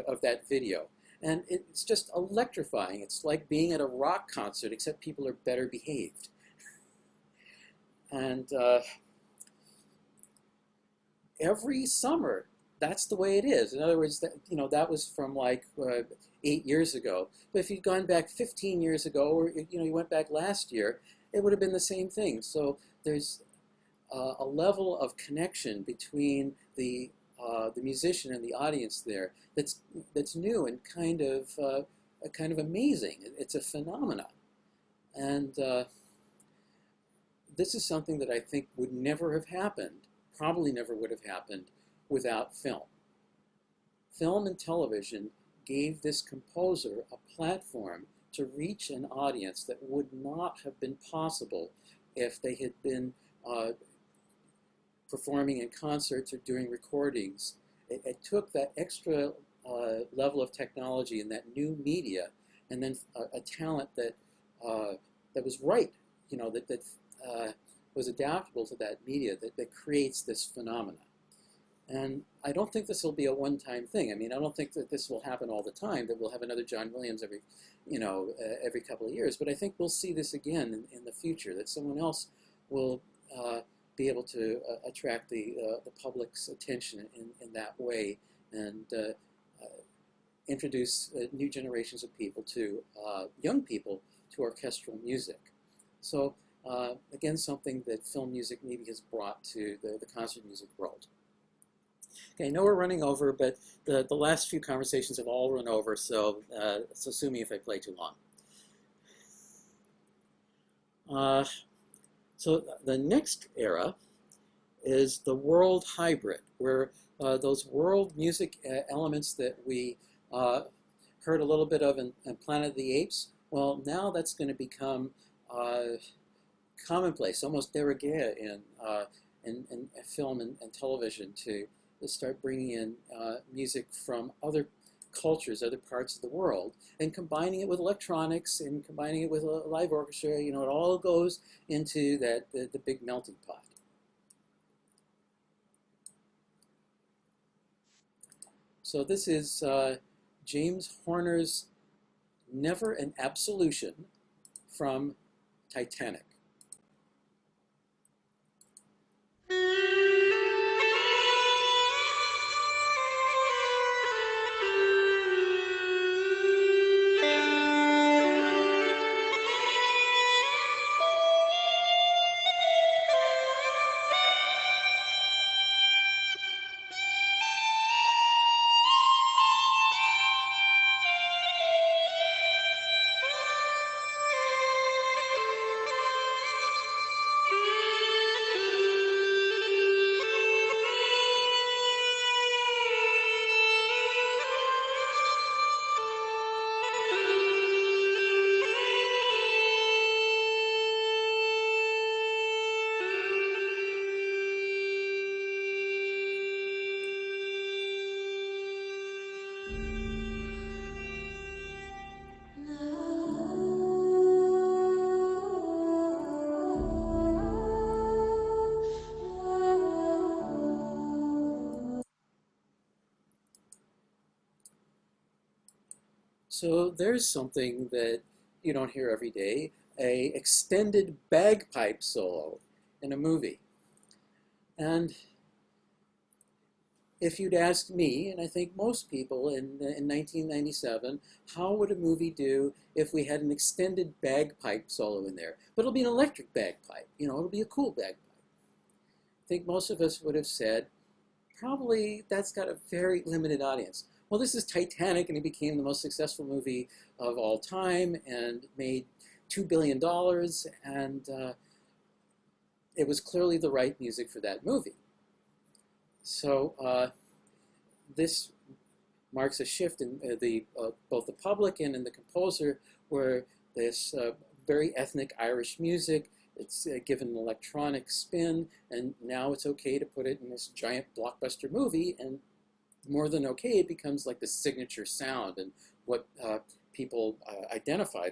of that video. And it's just electrifying. It's like being at a rock concert, except people are better behaved. And every summer, that's the way it is. In other words, that was from like 8 years ago. But if you'd gone back 15 years ago, or you went back last year, it would have been the same thing. So there's a level of connection between the musician and the audience there that's new and kind of amazing. It's a phenomenon, and this is something that I think would never have happened. Probably never would have happened without film. Film and television gave this composer a platform to reach an audience that would not have been possible if they had been performing in concerts or doing recordings. It took that extra level of technology and that new media, and then a talent that was right, that was adaptable to that media, that creates this phenomenon. And I don't think this will be a one-time thing. I mean, I don't think that this will happen all the time, that we'll have another John Williams every couple of years. But I think we'll see this again in the future, that someone else will be able to attract the public's attention in that way and introduce new generations of people to, young people, to orchestral music. So again, something that film music maybe has brought to the concert music world. Okay, I know we're running over, but the last few conversations have all run over, so sue me if I play too long. So the next era is the world hybrid, where those world music elements that we heard a little bit of in Planet of the Apes, well, now that's going to become commonplace, almost de rigueur in film and television, to start bringing in music from other cultures, other parts of the world, and combining it with electronics and combining it with a live orchestra. It all goes into the big melting pot. So this is James Horner's Never an Absolution from Titanic. So there's something that you don't hear every day, a extended bagpipe solo in a movie. And if you'd asked me, and I think most people in 1997, how would a movie do if we had an extended bagpipe solo in there? But it'll be an electric bagpipe, it'll be a cool bagpipe. I think most of us would have said, probably that's got a very limited audience. Well, this is Titanic, and it became the most successful movie of all time and made $2 billion, and it was clearly the right music for that movie. So this marks a shift in both the public and in the composer, where this very ethnic Irish music, it's given an electronic spin, and now it's okay to put it in this giant blockbuster movie, and more than okay, it becomes like the signature sound and what people identify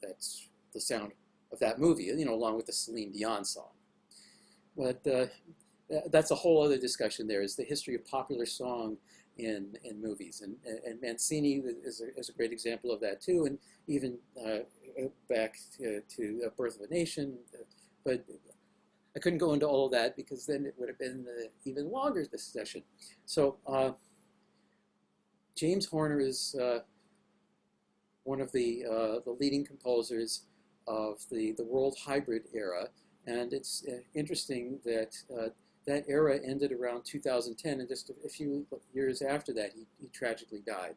that's the sound of that movie, along with the Celine Dion song. But that's a whole other discussion. There is the history of popular song in movies, and Mancini is a great example of that too, and even back to Birth of a Nation. But I couldn't go into all of that because then it would have been even longer discussion. So James Horner is one of the leading composers of the world hybrid era, and it's interesting that that era ended around 2010, and just a few years after that, he tragically died.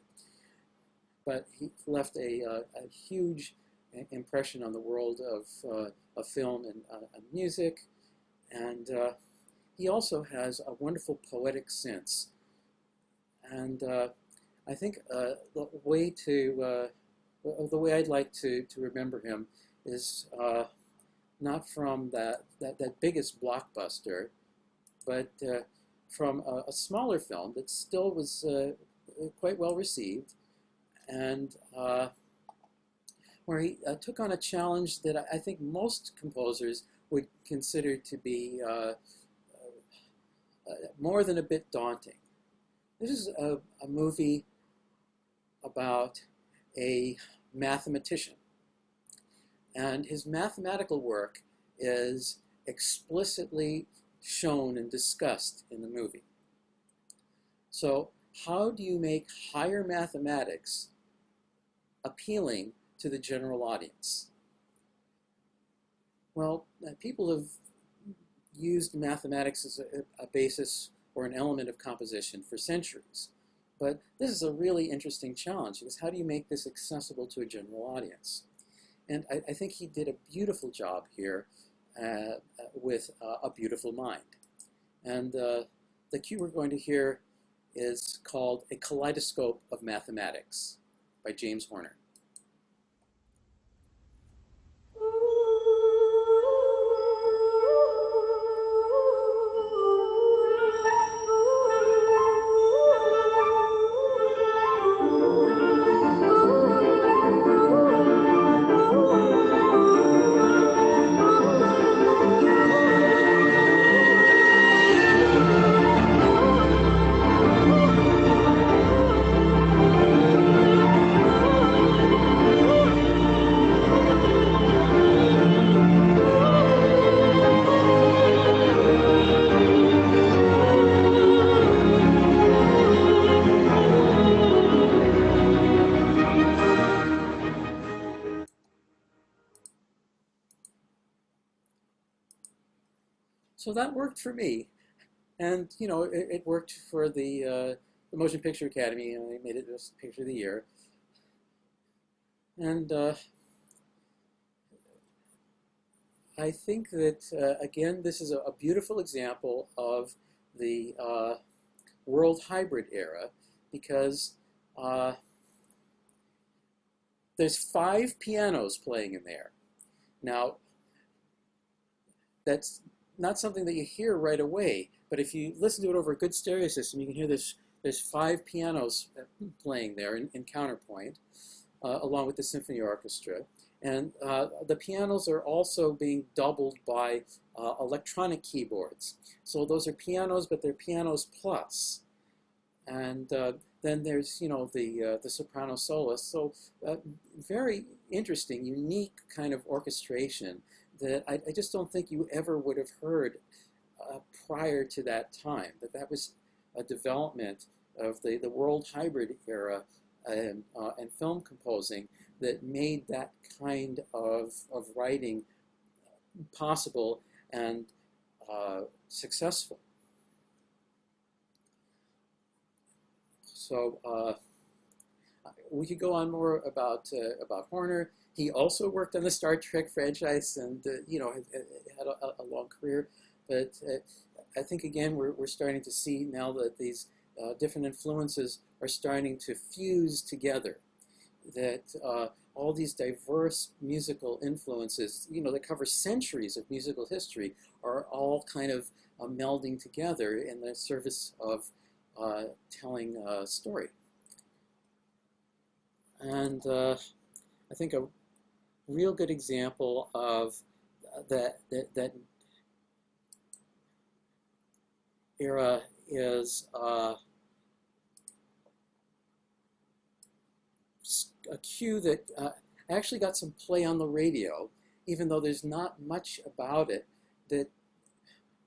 But he left a huge impression on the world of film and music, and he also has a wonderful poetic sense. And I think the way I'd like to remember him is not from that biggest blockbuster, but from a smaller film that still was quite well received, and where he took on a challenge that I think most composers would consider to be more than a bit daunting. This is a movie about a mathematician, and his mathematical work is explicitly shown and discussed in the movie. So how do you make higher mathematics appealing to the general audience? Well, people have used mathematics as a basis or an element of composition for centuries. But this is a really interesting challenge, because how do you make this accessible to a general audience? And I think he did a beautiful job here with A Beautiful Mind. And the cue we're going to hear is called A Kaleidoscope of Mathematics by James Horner. So that worked for me, and it worked for the Motion Picture Academy, and they made it this Picture of the Year. And I think that again, this is a beautiful example of the world hybrid era, because there's 5 pianos playing in there. Now, that's not something that you hear right away, but if you listen to it over a good stereo system, you can hear there's 5 pianos playing there in counterpoint, along with the symphony orchestra. And the pianos are also being doubled by electronic keyboards. So those are pianos, but they're pianos plus. And then there's, the soprano soloist. So very interesting, unique kind of orchestration that I just don't think you ever would have heard prior to that time. That was a development of the world hybrid era and film composing that made that kind of writing possible and successful. So we could go on more about Horner. He also worked on the Star Trek franchise, and had a long career. But I think again we're starting to see now that these different influences are starting to fuse together. That all these diverse musical influences, that cover centuries of musical history, are all kind of melding together in the service of telling a story. And I think a real good example of that era is a cue that actually got some play on the radio, even though there's not much about it that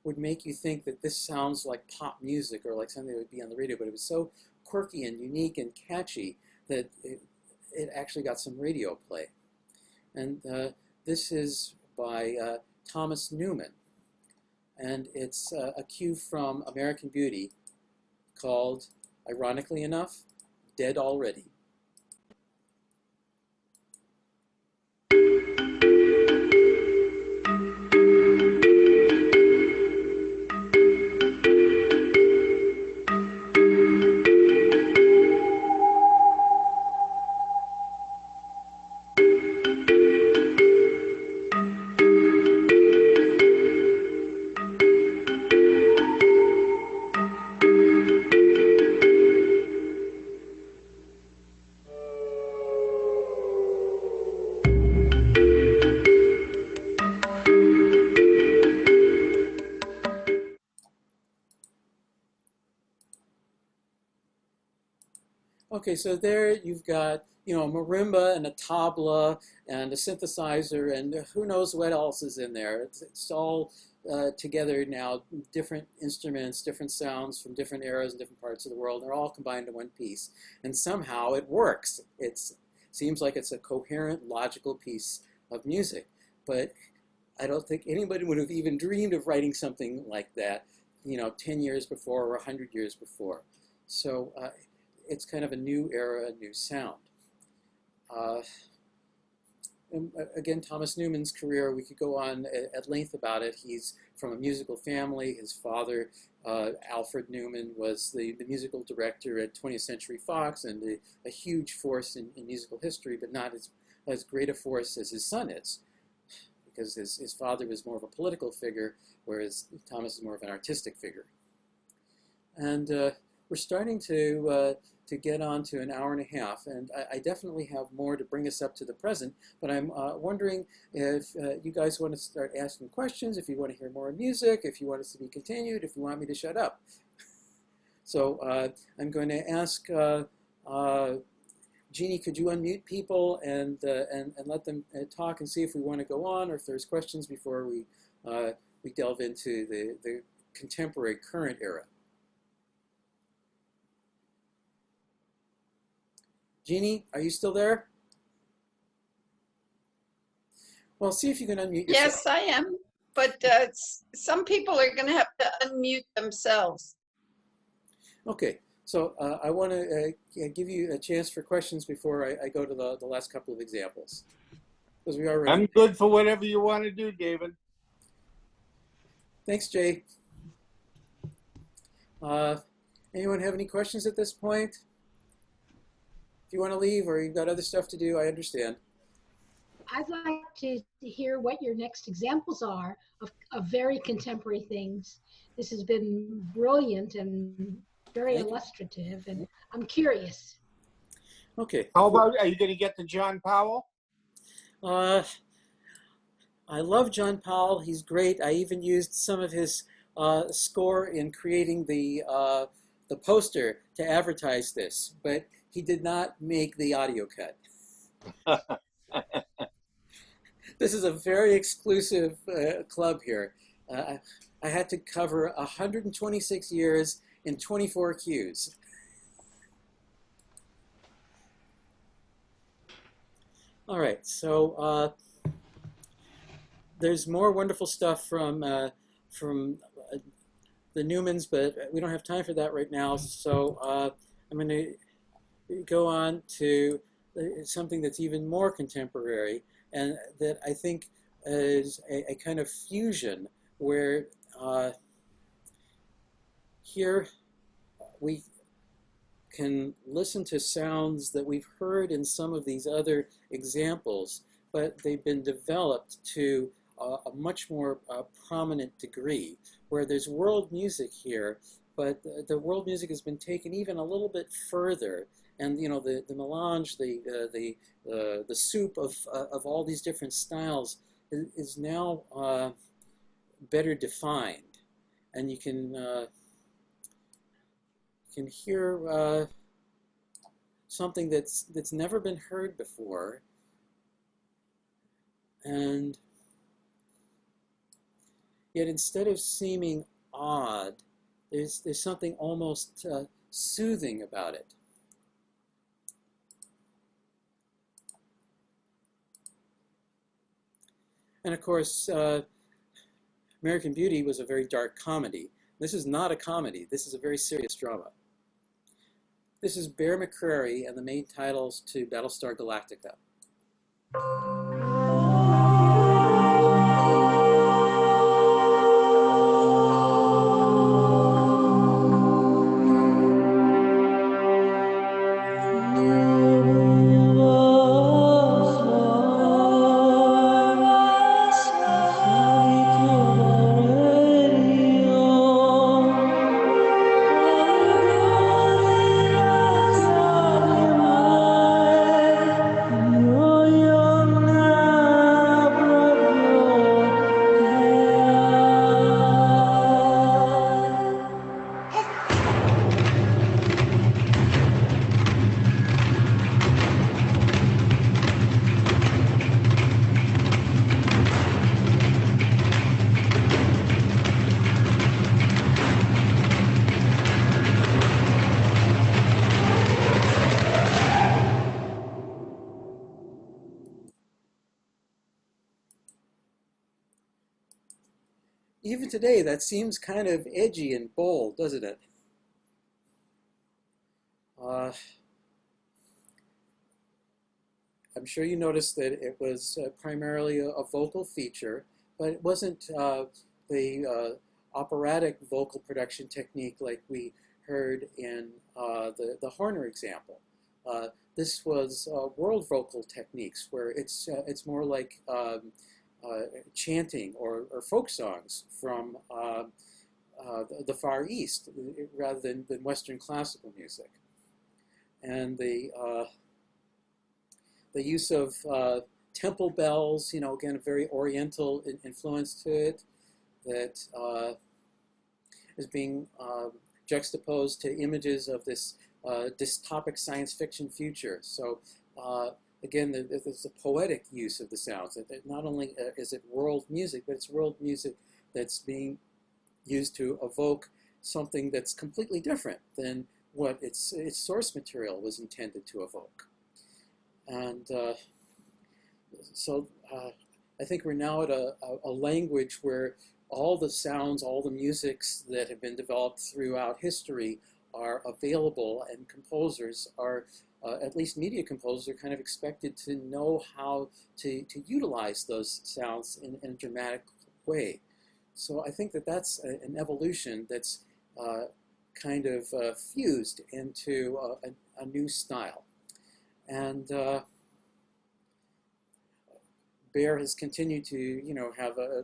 would make you think that this sounds like pop music or like something that would be on the radio, but it was so quirky and unique and catchy that it actually got some radio play. And this is by Thomas Newman, and it's a cue from American Beauty called, ironically enough, Dead Already. Okay, so there you've got, a marimba and a tabla and a synthesizer and who knows what else is in there. It's all together now, different instruments, different sounds from different eras and different parts of the world. They're all combined in one piece. And somehow it works. It seems like it's a coherent, logical piece of music. But I don't think anybody would have even dreamed of writing something like that, 10 years before or 100 years before. So it's kind of a new era, a new sound. And again, Thomas Newman's career, we could go on at length about it. He's from a musical family. His father, Alfred Newman, was the musical director at 20th Century Fox and a huge force in musical history, but not as great a force as his son is, because his father was more of a political figure, whereas Thomas is more of an artistic figure. And we're starting to get on to an hour and a half, and I definitely have more to bring us up to the present, but I'm wondering if you guys want to start asking questions, if you want to hear more music, if you want us to be continued, if you want me to shut up. So I'm going to ask Jeannie, could you unmute people and let them talk and see if we want to go on or if there's questions before we delve into the contemporary current era. Jeannie, are you still there? Well, see if you can unmute yourself. Yes, I am. But some people are going to have to unmute themselves. Okay, so I want to give you a chance for questions before I go to the last couple of examples. Because we already. I'm good for whatever you want to do, David. Thanks, Jay. Anyone have any questions at this point? If you want to leave or you've got other stuff to do, I understand. I'd like to hear what your next examples are of very contemporary things. This has been brilliant and very illustrative, and I'm curious. Okay. How about, are you going to get to John Powell? I love John Powell. He's great. I even used some of his score in creating the the poster to advertise this, but he did not make the audio cut. This is a very exclusive club here. I had to cover 126 years in 24 cues. All right, so there's more wonderful stuff from the Newmans, but we don't have time for that right now. So I'm going to go on to something that's even more contemporary, and that I think is a kind of fusion where here we can listen to sounds that we've heard in some of these other examples, but they've been developed to a much more prominent degree, where there's world music here, but the world music has been taken even a little bit further, and you know the melange, the soup of all these different styles is now better defined, and you can hear something that's never been heard before, and yet instead of seeming odd, there's something almost soothing about it. And of course, American Beauty was a very dark comedy. This is not a comedy. This is a very serious drama. This is Bear McCreary and the main titles to Battlestar Galactica. Even today, that seems kind of edgy and bold, doesn't it? I'm sure you noticed that it was primarily a vocal feature, but it wasn't the operatic vocal production technique like we heard in the Horner example. This was world vocal techniques, where it's more like chanting or folk songs from the Far East rather than Western classical music. And the use of temple bells, you know, again, a very Oriental influence to it, that is being juxtaposed to images of this dystopic science fiction future. So again, there's a poetic use of the sounds. That not only is it world music, but it's world music that's being used to evoke something that's completely different than what its source material was intended to evoke. And so I think we're now at a language where all the sounds, all the musics that have been developed throughout history are available, and composers are, at least media composers, are kind of expected to know how to utilize those sounds in a dramatic way. So I think that that's an evolution that's kind of fused into a new style. And Bear has continued to, you know, have a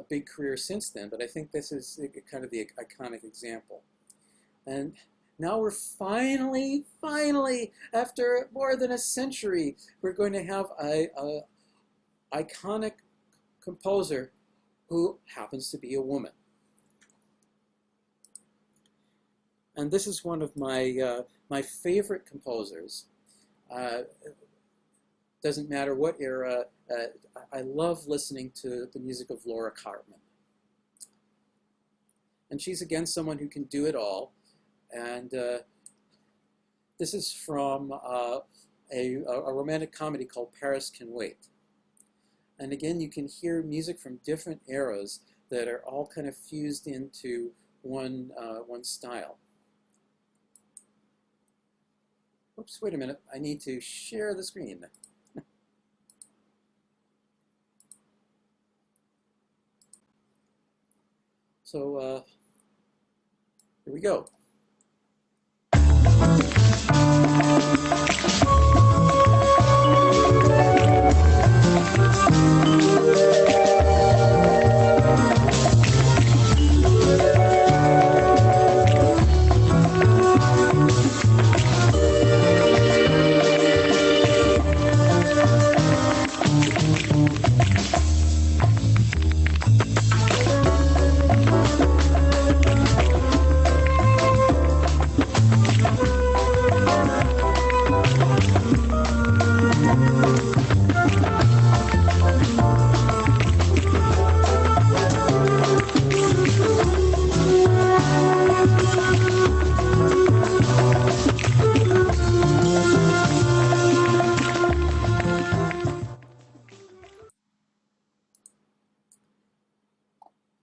big career since then, but I think this is kind of the iconic example. And now we're finally, after more than a century, we're going to have a iconic composer who happens to be a woman. And this is one of my favorite composers. Doesn't matter what era. I love listening to the music of Laura Cartman. And she's, again, someone who can do it all. And this is from a romantic comedy called Paris Can Wait. And again, you can hear music from different eras that are all kind of fused into one style. Oops, wait a minute. I need to share the screen. So here we go.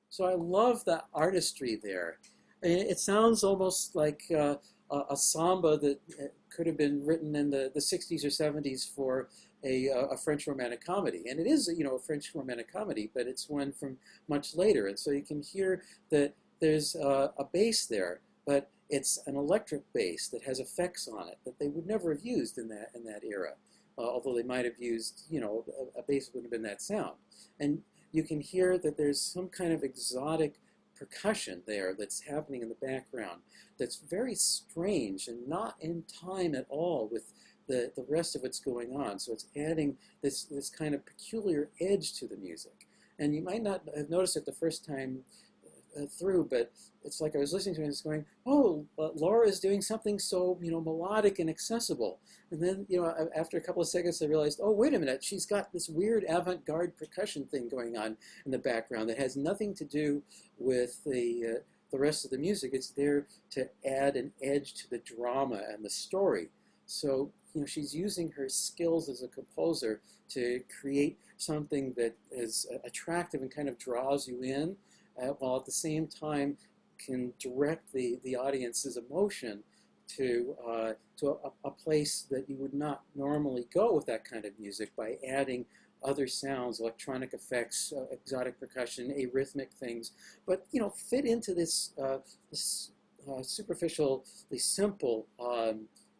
So I love the artistry there. It sounds almost like a samba that could have been written in the 60s or 70s for a French romantic comedy. And it is, a French romantic comedy, but it's one from much later. And so you can hear that there's a bass there, but it's an electric bass that has effects on it that they would never have used in that era. Although they might have used, a bass wouldn't have been that sound. And you can hear that there's some kind of exotic percussion there that's happening in the background that's very strange and not in time at all with the rest of what's going on. So it's adding this kind of peculiar edge to the music. And you might not have noticed it the first time through, but it's like I was listening to it and it's going, oh, Laura is doing something so, melodic and accessible. And then, after a couple of seconds, I realized, oh, wait a minute, she's got this weird avant-garde percussion thing going on in the background that has nothing to do with the rest of the music. It's there to add an edge to the drama and the story. So, she's using her skills as a composer to create something that is attractive and kind of draws you in, while at the same time can direct the audience's emotion to a place that you would not normally go with that kind of music by adding other sounds, electronic effects, exotic percussion, arrhythmic things, but fit into this superficially simple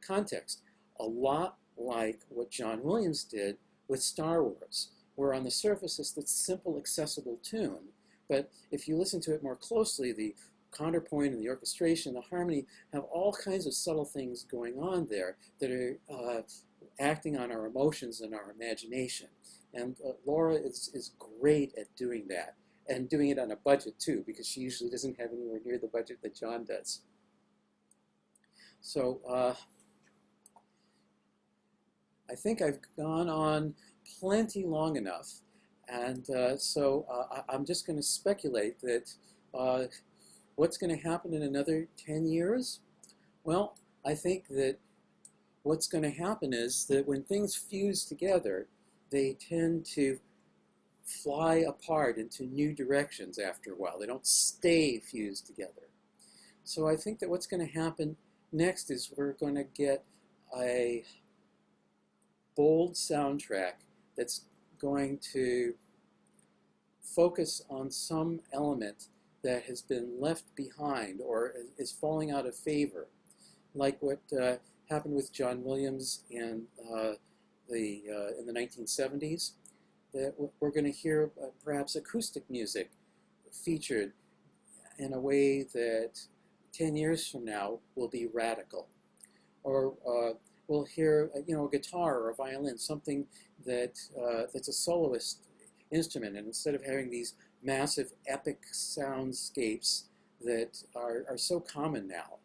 context, a lot like what John Williams did with Star Wars, where on the surface it's this simple, accessible tune. But if you listen to it more closely, the counterpoint and the orchestration, the harmony have all kinds of subtle things going on there that are acting on our emotions and our imagination. And Laura is great at doing that, and doing it on a budget too, because she usually doesn't have anywhere near the budget that John does. So I think I've gone on plenty long enough. And so I'm just going to speculate that what's going to happen in another 10 years? Well, I think that what's going to happen is that when things fuse together, they tend to fly apart into new directions after a while. They don't stay fused together. So I think that what's going to happen next is we're going to get a bold soundtrack that's going to focus on some element that has been left behind or is falling out of favor, like what happened with John Williams in the 1970s. That we're going to hear perhaps acoustic music featured in a way that 10 years from now will be radical, or we'll hear a guitar or a violin, something that that's a soloist instrument, and instead of having these massive epic soundscapes that are so common now,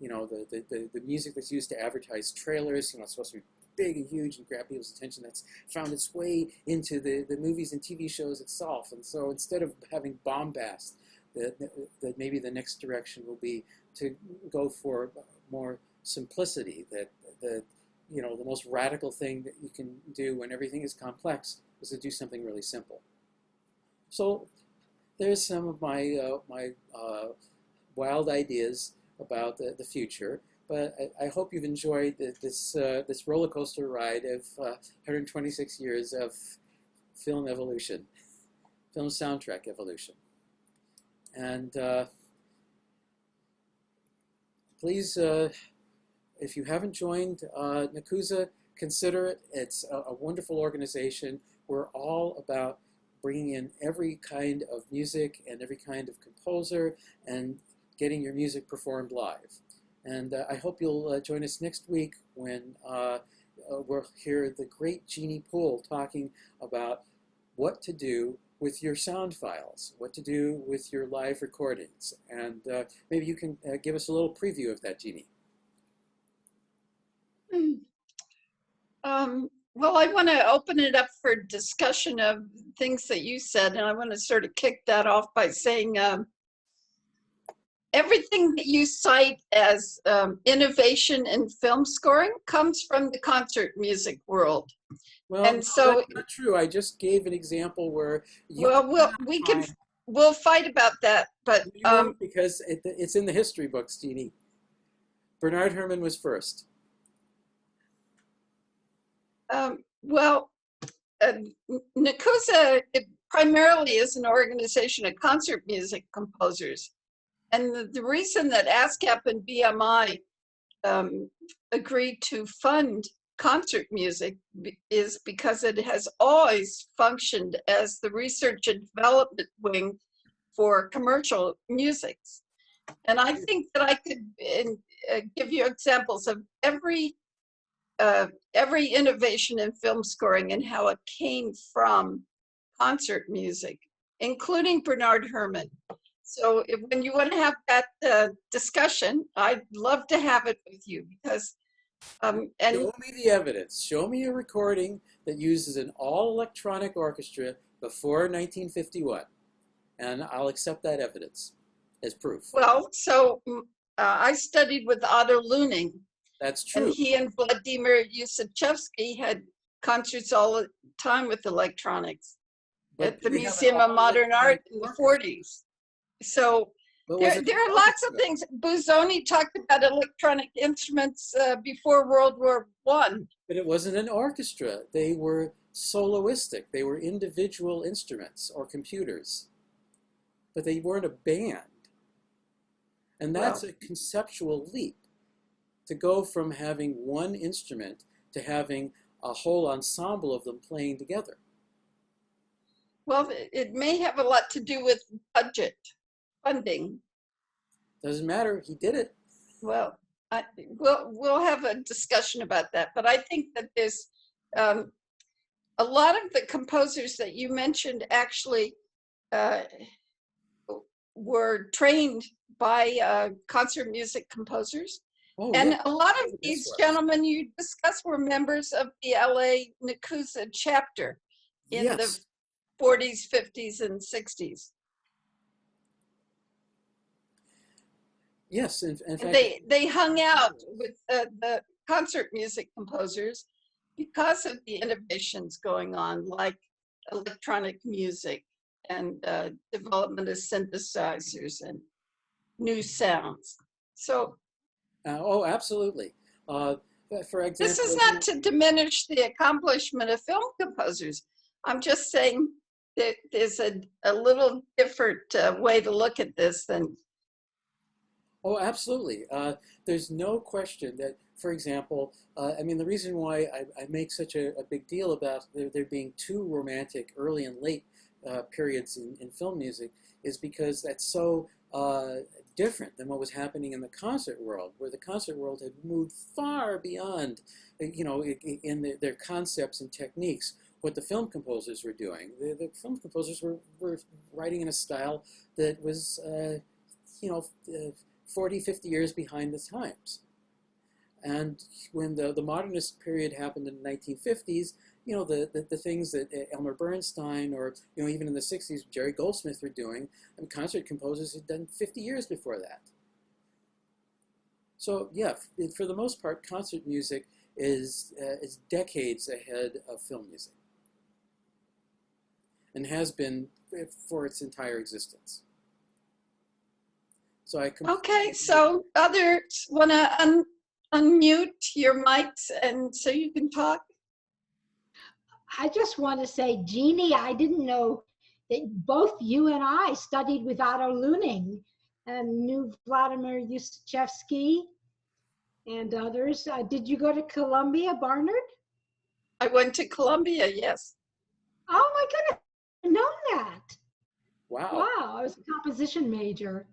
the music that's used to advertise trailers, it's supposed to be big and huge and grab people's attention. That's found its way into the movies and TV shows itself. And so instead of having bombast, that maybe the next direction will be to go for more simplicity. That the most radical thing that you can do when everything is complex is to do something really simple. So there's some of my wild ideas about the future, but I hope you've enjoyed this roller coaster ride of 126 years of film evolution, film soundtrack evolution. And please, if you haven't joined NACUSA, consider it. It's a wonderful organization. We're all about bringing in every kind of music and every kind of composer and getting your music performed live. And I hope you'll join us next week when we'll hear the great Jeannie Poole talking about what to do with your sound files, what to do with your live recordings. And maybe you can give us a little preview of that, Jeannie. Well, I want to open it up for discussion of things that you said, and I want to sort of kick that off by saying everything that you cite as innovation in film scoring comes from the concert music world. Well, and so that's not true. I just gave an example where you we'll fight about that, but because it's in the history books, Jeannie. Bernard Herrmann was first. NACUSA primarily is an organization of concert music composers. And the reason that ASCAP and BMI agreed to fund concert music is because it has always functioned as the research and development wing for commercial music. And I think that I could give you examples of every innovation in film scoring and how it came from concert music, including Bernard Herrmann. So when you want to have that discussion, I'd love to have it with you because Show me the evidence. Show me a recording that uses an all-electronic orchestra before 1951, and I'll accept that evidence as proof. Well, so I studied with Otto Luning. That's true. And he and Vladimir Yusachevsky had concerts all the time with electronics at the Museum of Modern Art in the 40s. So there are lots of things. Busoni talked about electronic instruments before World War I. But it wasn't an orchestra. They were soloistic. They were individual instruments or computers. But they weren't a band. And that's a conceptual leap. To go from having one instrument to having a whole ensemble of them playing together. Well, it may have a lot to do with budget, funding. Doesn't matter, he did it. Well, we'll have a discussion about that, but I think that there's a lot of the composers that you mentioned actually were trained by concert music composers. Oh, and yeah. a lot of these gentlemen you discussed were members of the LA NACUSA chapter in the 40s, 50s, and 60s. Yes, in fact, they hung out with the concert music composers because of the innovations going on, like electronic music and development of synthesizers and new sounds. So. Oh, absolutely. For example, this is not to diminish the accomplishment of film composers. I'm just saying that there's a little different way to look at this than. Oh, absolutely. There's no question that, for example, I mean, the reason why I make such a big deal about there being two romantic early and late periods in film music is because that's so different than what was happening in the concert world, where the concert world had moved far beyond, in their concepts and techniques, what the film composers were doing. The film composers were writing in a style that was, 40, 50 years behind the times. And when the modernist period happened in the 1950s, you know, the things that Elmer Bernstein or, you know, even in the 60s, Jerry Goldsmith were doing, and concert composers had done 50 years before that. So yeah, for the most part, concert music is decades ahead of film music, and has been for its entire existence. So Okay, so others want to unmute your mics and so you can talk. I just want to say, Jeannie, I didn't know that both you and I studied with Otto Luning and knew Vladimir Yushchevsky and others. Did you go to Columbia, Barnard? I went to Columbia, yes. Oh my goodness, I didn't know that. wow. Wow, I was a composition major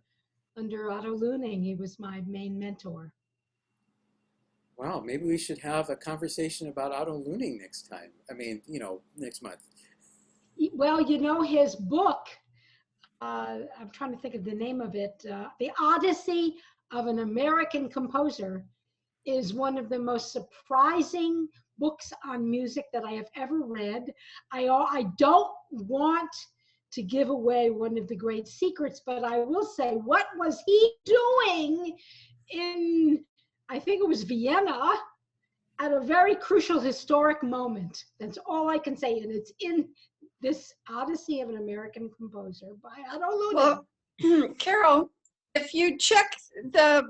under Otto Luning. He was my main mentor. Wow, maybe we should have a conversation about Otto Luning next time. I mean, you know, next month. Well, you know, his book, I'm trying to think of the name of it, The Odyssey of an American Composer, is one of the most surprising books on music that I have ever read. I don't want to give away one of the great secrets, but I will say, what was he doing in, I think it was Vienna, at a very crucial historic moment? That's all I can say, and it's in this Odyssey of an American Composer by Otto Luning. Well, Carol, if you check the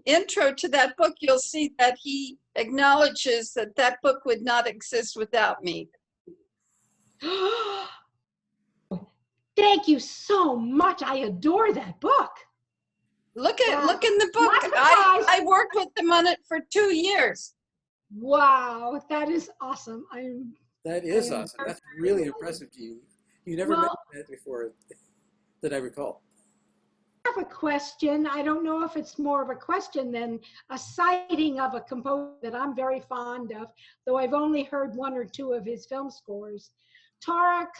intro to that book, you'll see that he acknowledges that that book would not exist without me. Thank you so much. I adore that book. Look in the book. Not surprised. I worked with him on it for 2 years. Wow, that is awesome. That is I am awesome. very That's really impressive to you. You never Well- mentioned that before that I recall. I have a question. I don't know if it's more of a question than a citing of a composer that I'm very fond of, though I've only heard one or two of his film scores. Tara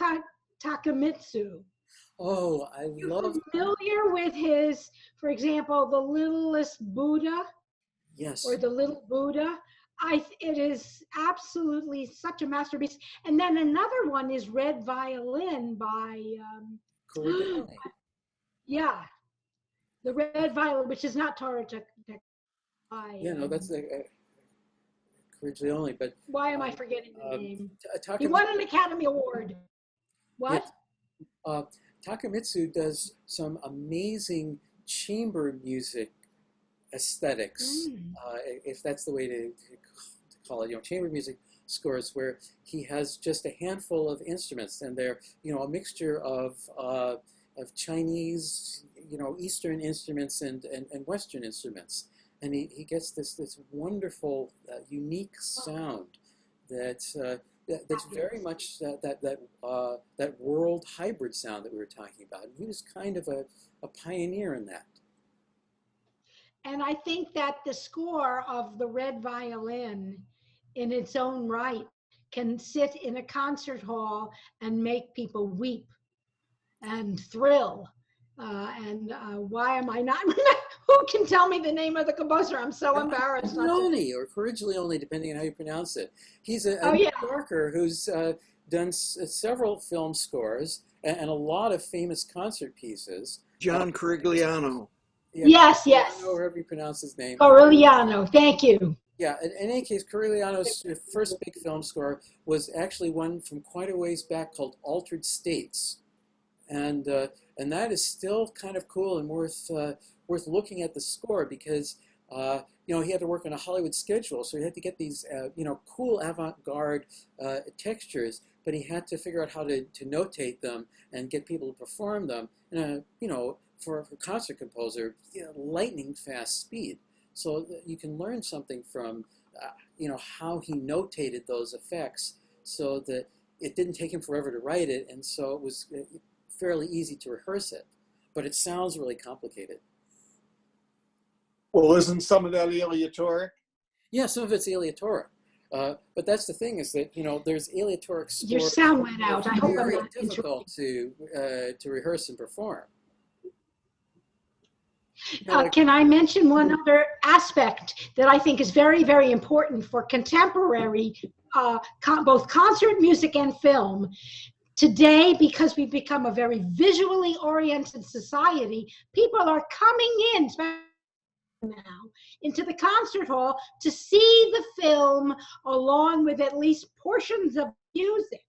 Takamitsu. Oh, I love, Familiar with his, for example, The Littlest Buddha yes. or The Little Buddha? It is absolutely such a masterpiece. And then another one is Red Violin by, Corrigione. yeah, the Red Violin, which is not Tara Yeah, no, that's the Corrigione, but why am I forgetting the name? He Takamitsu, won an Academy Award. What? Takamitsu does some amazing chamber music aesthetics, if that's the way to call it, you know, chamber music scores where he has just a handful of instruments, and they're, you know, a mixture of Chinese, you know, Eastern instruments and Western instruments, and he gets this wonderful, unique sound that's very much that world hybrid sound that we were talking about. And he was kind of a pioneer in that. And I think that the score of the Red Violin in its own right can sit in a concert hall and make people weep and thrill. Why am I not? Who can tell me the name of the composer? I'm so embarrassed. Corrigione or Corrigione, depending on how you pronounce it. He's a New Yorker who's done several film scores and a lot of famous concert pieces. John Corigliano. Yeah, Yes. I don't know however you pronounce his name. Corigliano, thank you. Yeah, in any case, Corigliano's first big film score was actually one from quite a ways back called Altered States. And that is still kind of cool and worth looking at the score because, you know, he had to work on a Hollywood schedule, so he had to get these, you know, cool avant-garde textures, but he had to figure out how to notate them and get people to perform them in you know, for a concert composer, you know, lightning fast speed. So that you can learn something from, you know, how he notated those effects so that it didn't take him forever to write it, and so it was fairly easy to rehearse it. But it sounds really complicated. Well, isn't some of that aleatoric? Yeah, some of it's aleatoric. But that's the thing is that, you know, there's aleatoric scores. Your sound went out. I hope I'm very not difficult to rehearse and perform. Can I mention one other aspect that I think is very, very important for contemporary, both concert music and film? Today, because we've become a very visually oriented society, people are coming in now into the concert hall to see the film along with at least portions of music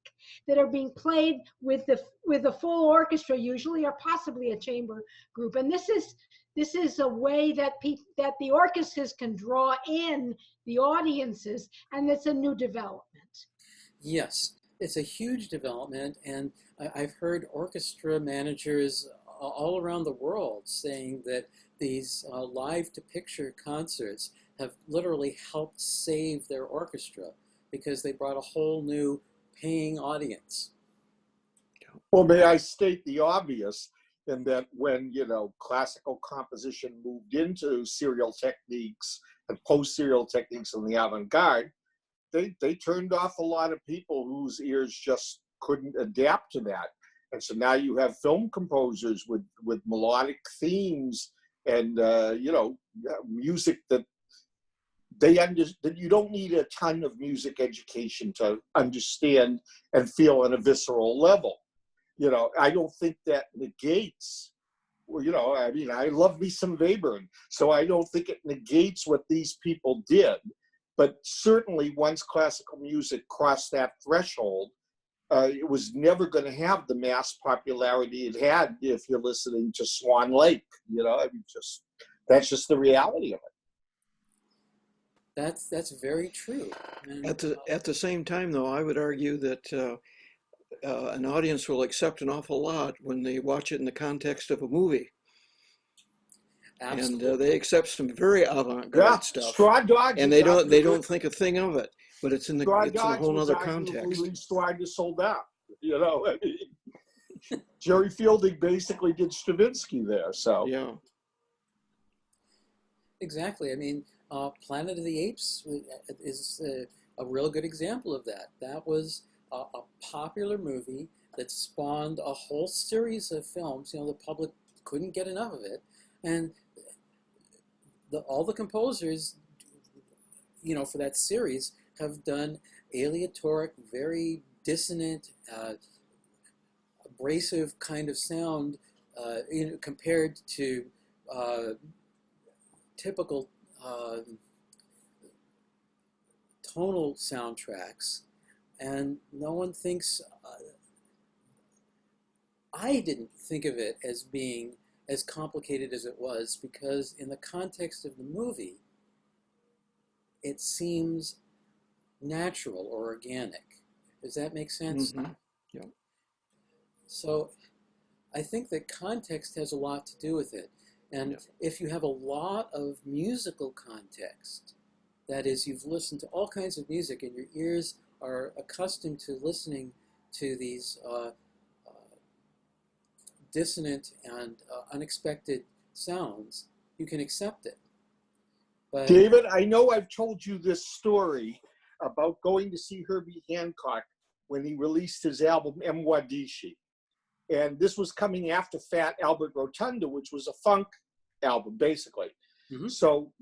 that are being played with the full orchestra usually, or possibly a chamber group. And this is a way that that the orchestras can draw in the audiences, and it's a new development. Yes, it's a huge development, and I've heard orchestra managers all around the world saying that these live-to-picture concerts have literally helped save their orchestra because they brought a whole new paying audience. Well, may I state the obvious in that when, classical composition moved into serial techniques and post-serial techniques in the avant-garde, they turned off a lot of people whose ears just couldn't adapt to that. And so now you have film composers with melodic themes and, music that that you don't need a ton of music education to understand and feel on a visceral level. I don't think that negates, I love me some Webern, so I don't think it negates what these people did. But certainly once classical music crossed that threshold, it was never going to have the mass popularity it had if you're listening to Swan Lake. That's just the reality of it. That's very true. And, At the same time, though, I would argue that an audience will accept an awful lot when they watch it in the context of a movie. absolutely. And they accept some very avant-garde stuff. Straw Dogs, and they don't think a thing of it, but it's in a whole other context. Straw Dogs sold out. Jerry Fielding basically did Stravinsky there. So Yeah. Exactly. I mean, Planet of the Apes is a real good example of that. That was a popular movie that spawned a whole series of films. The public couldn't get enough of it, and all the composers, for that series have done aleatoric, very dissonant, abrasive kind of sound compared to typical tonal soundtracks, and no one thinks. I didn't think of it as being as complicated as it was because, in the context of the movie, it seems natural or organic. Does that make sense? Mm-hmm. Yeah. So, I think that context has a lot to do with it. And if you have a lot of musical context, that is, you've listened to all kinds of music and your ears are accustomed to listening to these dissonant and unexpected sounds, you can accept it. But David, I know I've told you this story about going to see Herbie Hancock when he released his album Mwadishi. And this was coming after Fat Albert Rotunda, which was a funk album, basically. Mm-hmm. So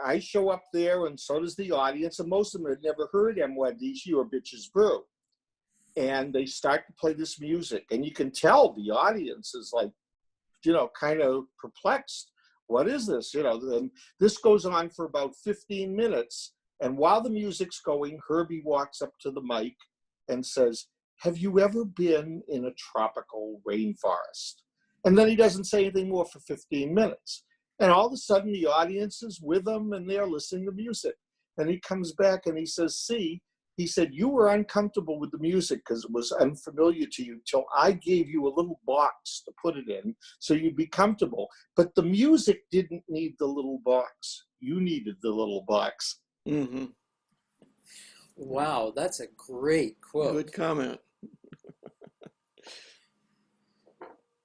I show up there, and so does the audience, and most of them had never heard Mwadishi or Bitches Brew. And they start to play this music, and you can tell the audience is like, kind of perplexed. What is this? And this goes on for about 15 minutes. And while the music's going, Herbie walks up to the mic and says, "Have you ever been in a tropical rainforest?" And then he doesn't say anything more for 15 minutes. And all of a sudden, the audience is with him, and they're listening to music. And he comes back and he says, "See," he said, "you were uncomfortable with the music because it was unfamiliar to you till I gave you a little box to put it in so you'd be comfortable. But the music didn't need the little box. You needed the little box." Mm-hmm. wow, that's a great quote. Good comment.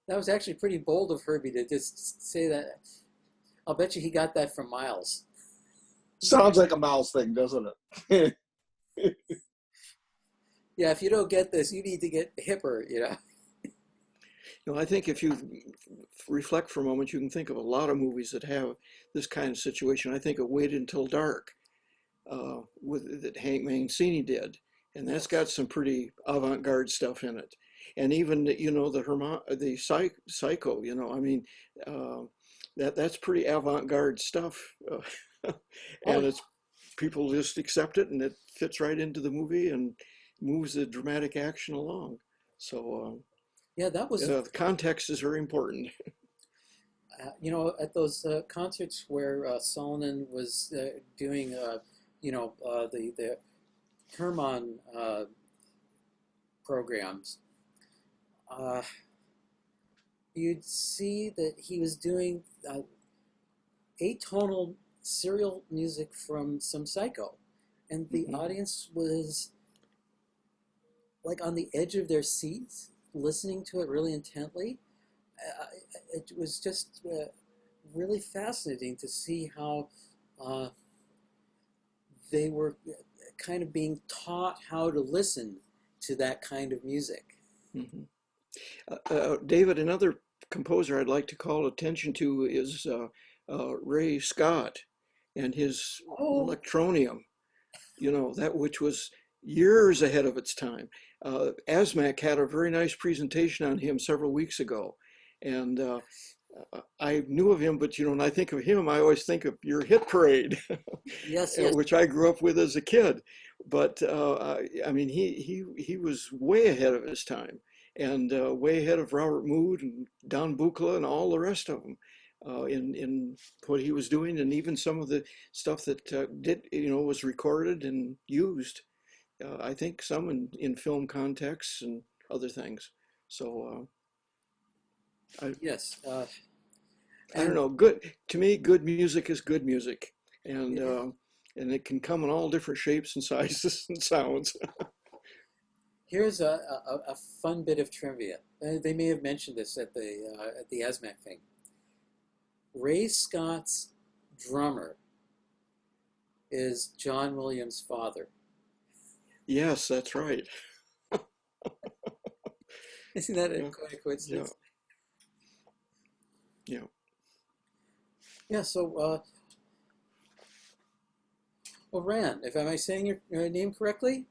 That was actually pretty bold of Herbie to just say that. I'll bet you he got that from Miles. Sounds like a Miles thing, doesn't it? Yeah, if you don't get this, you need to get hipper, I think if you reflect for a moment, you can think of a lot of movies that have this kind of situation. I think of Wait Until Dark, that Hank Mancini did, and that's got some pretty avant-garde stuff in it. And even the Psycho, I mean, that's pretty avant-garde stuff, and it's people just accept it, and it fits right into the movie and moves the dramatic action along. So Yeah, that was the context is very important. at those concerts where Solonen was doing the Hermann programs. You'd see that he was doing atonal serial music from some Psycho, and the audience was like on the edge of their seats, listening to it really intently. It was just really fascinating to see how they were kind of being taught how to listen to that kind of music. David, another composer I'd like to call attention to is Ray Scott and his Electronium, that which was years ahead of its time. ASMAC had a very nice presentation on him several weeks ago, and I knew of him, but when I think of him, I always think of Your Hit Parade, yes. which I grew up with as a kid. But I mean, he was way ahead of his time, and way ahead of Robert Mood and Don Buchla and all the rest of them in what he was doing, and even some of the stuff that was recorded and used. I think some in film contexts and other things. So Yes. I don't know. To me, good music is good music, and it can come in all different shapes and sizes and sounds. Here's a fun bit of trivia. They may have mentioned this at the ASMAC thing. Ray Scott's drummer is John Williams' father. Yes, that's right. Isn't that quite a coincidence? Yeah. Yeah. So, Rand, if am I saying your name correctly?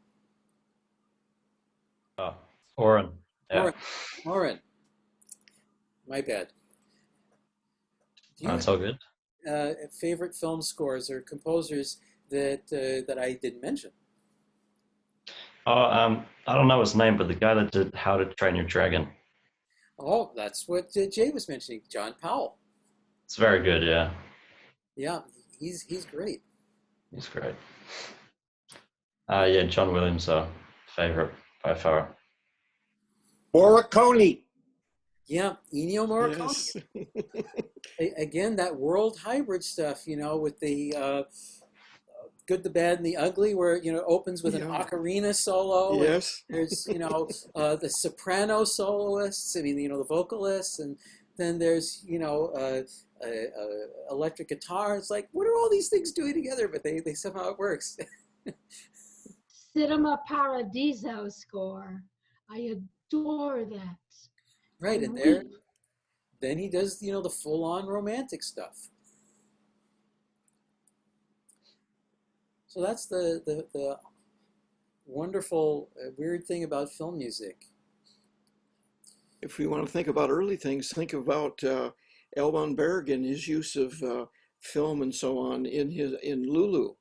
Oren. Yeah. Oren. My bad. Do you That's all good. have favorite film scores or composers that I didn't mention? I don't know his name, but the guy that did How to Train Your Dragon. Oh, that's what Jay was mentioning, John Powell. It's very good, yeah. Yeah, he's great. He's great. Yeah, John Williams, favorite by far. Morricone. Yeah, Ennio Morricone. Yes. Again, that world hybrid stuff, with the good, the bad, and the ugly, where it opens with an ocarina solo. Yes. And there's the soprano soloists. I mean, the vocalists, and then there's electric guitar. It's like, what are all these things doing together? But they somehow it works. Cinema Paradiso score. I adore that. Right, and then he does the full-on romantic stuff. So that's the wonderful weird thing about film music. If we want to think about early things, think about Alban Berg and his use of film and so on in Lulu,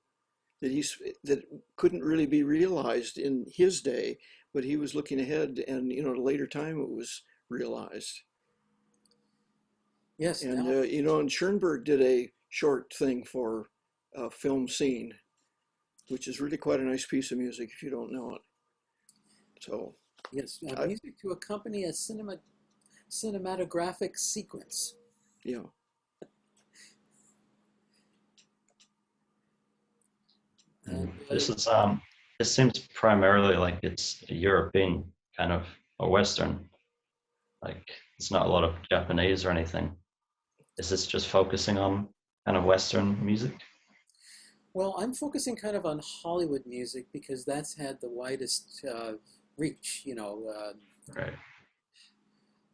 that couldn't really be realized in his day, but he was looking ahead, and at a later time it was realized. Yes, and and Schoenberg did a short thing for Film Scene, which is really quite a nice piece of music if you don't know it. So yes, music to accompany a cinematographic sequence. Yeah. This seems primarily like it's a European kind of or Western. Like it's not a lot of Japanese or anything. Is this just focusing on kind of Western music? Well, I'm focusing kind of on Hollywood music because that's had the widest reach, Right.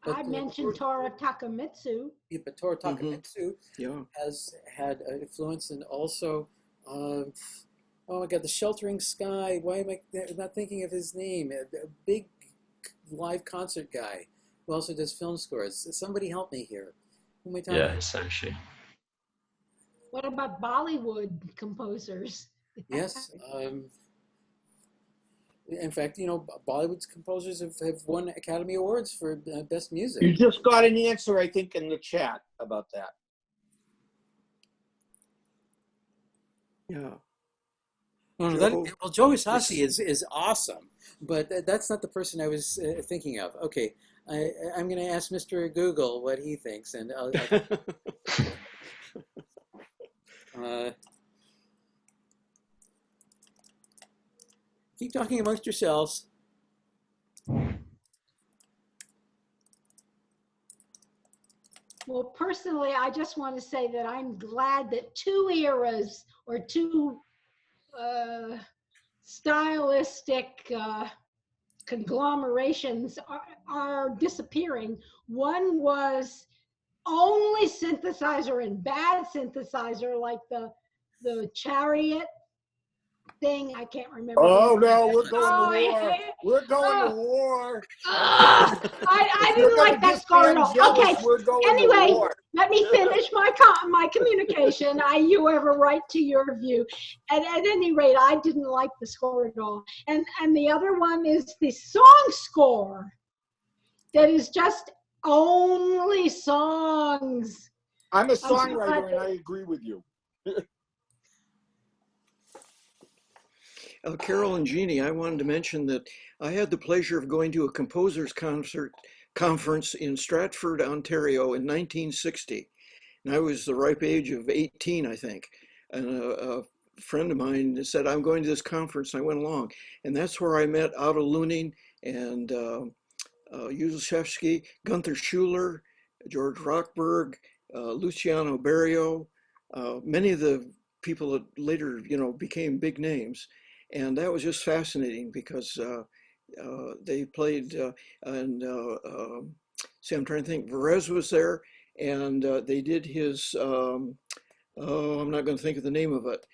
But I mentioned Tora Takamitsu. but Toru Mhm. Takamitsu Yeah. has had influence, and also, oh my God, The Sheltering Sky. Why am I not thinking of his name? A big live concert guy who also does film scores. Somebody help me here. Who am I talking Yeah, about? Hisashi. What about Bollywood composers? Yes. In fact, Bollywood's composers have won Academy Awards for best music. You just got an answer, I think, in the chat about that. Yeah. No, Joe, well, Joe Hisasi is awesome, but that's not the person I was thinking of. Okay, I'm going to ask Mr. Google what he thinks, and uh, keep talking amongst yourselves. Well, personally, I just want to say that I'm glad that two eras or two stylistic conglomerations are disappearing. One was only synthesizer and bad synthesizer, like the Chariot thing. I can't remember. Oh the name. no, we're going Oh, to war. We're going to war. I You're didn't gonna like that get score at all. jealous. Okay, We're going anyway, to war. let me finish my communication. You have a right to your view. And at any rate, I didn't like the score at all. And the other one is the song score that is just only songs. I'm a so glad songwriter, and I agree with you. Carol and Jeannie, I wanted to mention that I had the pleasure of going to a composers conference in Stratford, Ontario in 1960. And I was the ripe age of 18, I think. And a friend of mine said, I'm going to this conference, and I went along. And that's where I met Otto Luning and Yuzleshevsky, Gunther Schuller, George Rockberg, Luciano Berio, many of the people that later, became big names. And that was just fascinating because they played, and see, I'm trying to think, Perez was there, and they did his, I'm not going to think of the name of it.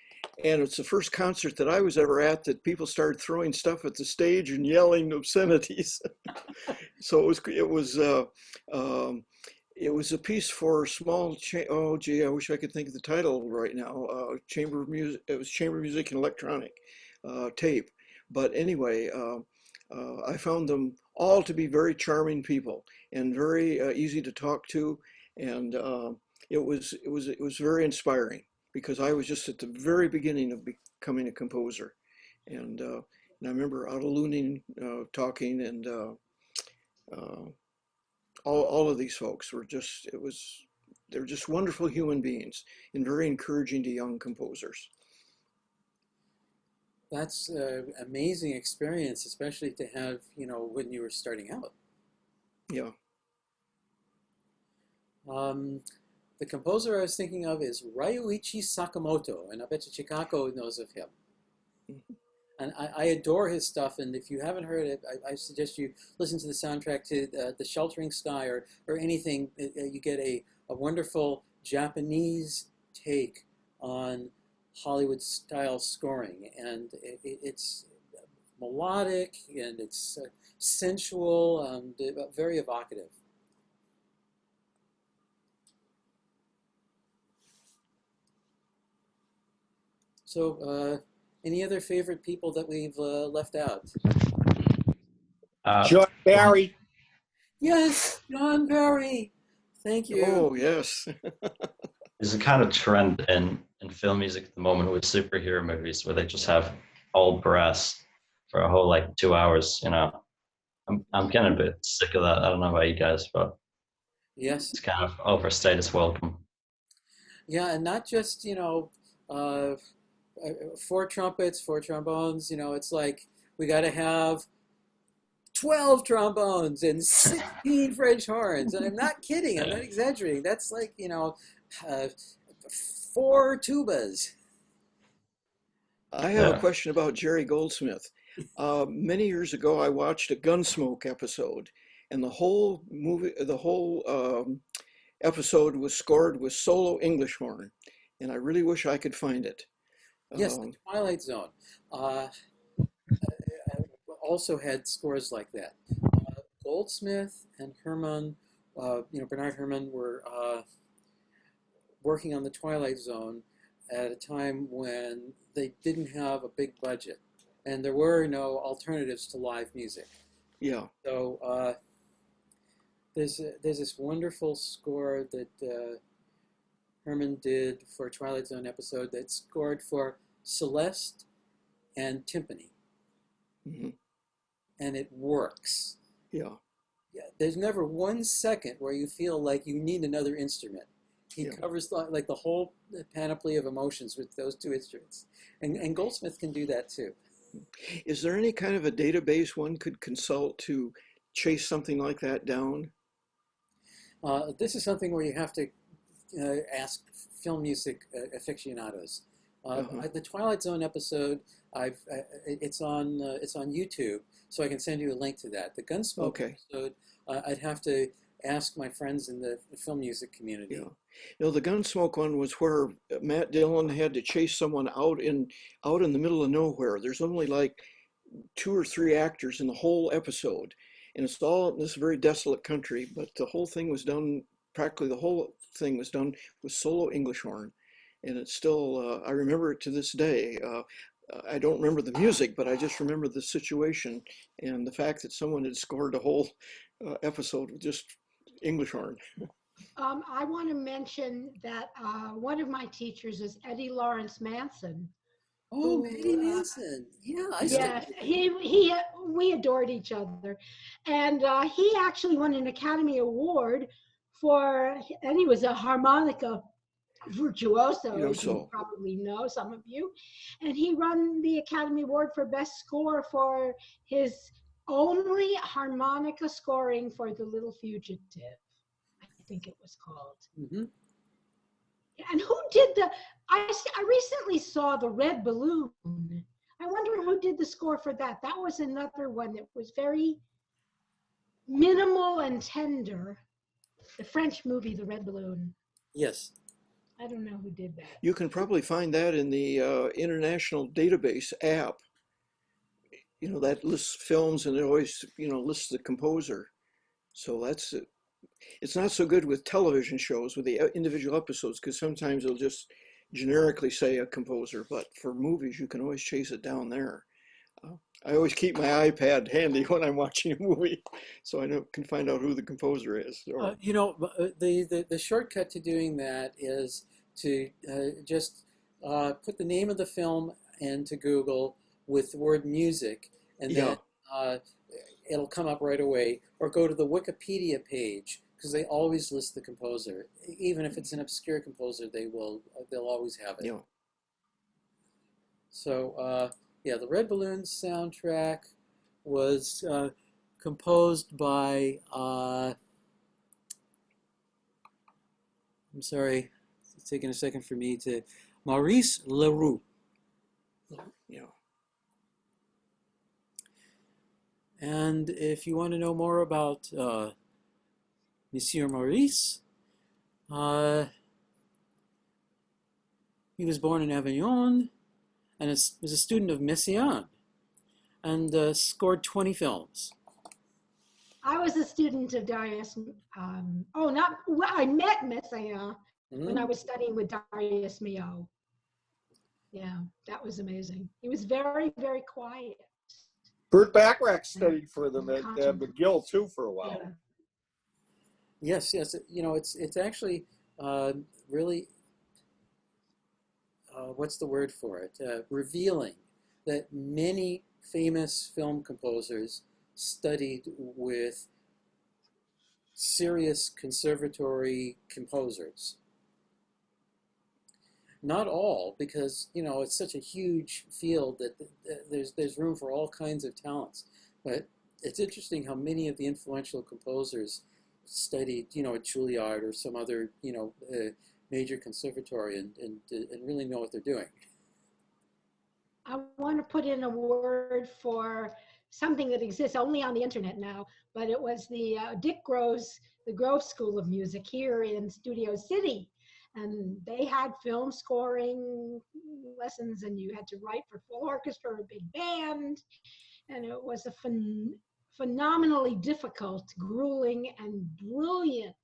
And it's the first concert that I was ever at that people started throwing stuff at the stage and yelling obscenities. So it was a piece for small. Oh gee, I wish I could think of the title right now. Chamber of music. It was chamber music and electronic tape. But anyway, I found them all to be very charming people and very easy to talk to, and it was very inspiring because I was just at the very beginning of becoming a composer, and I remember Otto Luning talking, and all of these folks were just they were just wonderful human beings and very encouraging to young composers. That's an amazing experience, especially to have, when you were starting out. Yeah. The composer I was thinking of is Ryuichi Sakamoto, and I bet you Chikako knows of him. Mm-hmm. And I adore his stuff, and if you haven't heard it, I suggest you listen to the soundtrack to The Sheltering Sky or anything. You get a wonderful Japanese take on Hollywood-style scoring, and it's melodic, and it's sensual, and very evocative. So, any other favorite people that we've left out? John Barry. Yes, John Barry. Thank you. Oh, yes. There's a kind of trend in film music at the moment with superhero movies where they just have all brass for a whole 2 hours. I'm getting a bit sick of that. I don't know about you guys, but Yes. it's kind of overstayed its welcome. Yeah, and not just 4 trumpets, 4 trombones. It's like we got to have 12 trombones and 16 French horns. And I'm not kidding. I'm not exaggerating. That's like 4 tubas. I have a question about Jerry Goldsmith. Many years ago, I watched a Gunsmoke episode, and the whole movie, the whole episode was scored with solo English horn, and I really wish I could find it. Yes, the Twilight Zone also had scores like that. Goldsmith and Herman, Bernard Herrmann were working on the Twilight Zone at a time when they didn't have a big budget, and there were no alternatives to live music. Yeah. So there's this wonderful score that Herman did for a Twilight Zone episode that scored for Celeste and timpani, Mm-hmm. and it works. Yeah. Yeah, there's never 1 second where you feel like you need another instrument. He covers like the whole panoply of emotions with those two instruments, and Goldsmith can do that too. Is there any kind of a database one could consult to chase something like that down? This is something where you have to ask film music aficionados. The Twilight Zone episode, it's on YouTube, so I can send you a link to that. The Gunsmoke episode, I'd have to ask my friends in the film music community. Yeah. The Gunsmoke one was where Matt Dillon had to chase someone out in the middle of nowhere. There's only like 2 or 3 actors in the whole episode, and it's all in this very desolate country. But the whole thing was done, practically the whole thing was done with solo English horn, and it's still. I remember it to this day. I don't remember the music, but I just remember the situation and the fact that someone had scored a whole episode with just English horn. I want to mention that one of my teachers is Eddie Lawrence Manson. Oh, Eddie Manson. Yeah, we adored each other. And he actually won an Academy Award and he was a harmonica virtuoso, as you probably know, some of you. And he won the Academy Award for Best Score for his only harmonica scoring for The Little Fugitive, I think it was called. Mm-hmm. And who did I recently saw The Red Balloon. I wonder who did the score for that. That was another one that was very minimal and tender. The French movie, The Red Balloon. Yes. I don't know who did that. You can probably find that in the International Database app. That lists films and it always, lists the composer. So it's not so good with television shows with the individual episodes, because sometimes it'll just generically say a composer, but for movies, you can always chase it down there. I always keep my iPad handy when I'm watching a movie, so I can find out who the composer is. The shortcut to doing that is to just put the name of the film into Google with the word music, and then it'll come up right away. Or go to the Wikipedia page, because they always list the composer. Even if it's an obscure composer, they'll always have it. Yeah. So the Red Balloon soundtrack was composed by I'm sorry, it's taking a second for me to Maurice Leroux. Yeah. And if you want to know more about Monsieur Maurice, he was born in Avignon and was a student of Messiaen and scored 20 films. I was a student of Darius. I met Messiaen when I was studying with Darius Milhaud. Yeah, that was amazing. He was very, very quiet. Burt Bacharach studied for them at McGill too for a while. Yeah. Yes. It's actually really what's the word for it? Revealing that many famous film composers studied with serious conservatory composers. Not all, because it's such a huge field that there's room for all kinds of talents. But it's interesting how many of the influential composers studied, at Juilliard or some other, major conservatory and really know what they're doing. I want to put in a word for something that exists only on the internet now, but it was the the Grove School of Music here in Studio City. And they had film scoring lessons, and you had to write for full orchestra or big band. And it was a phenomenally difficult, grueling, and brilliant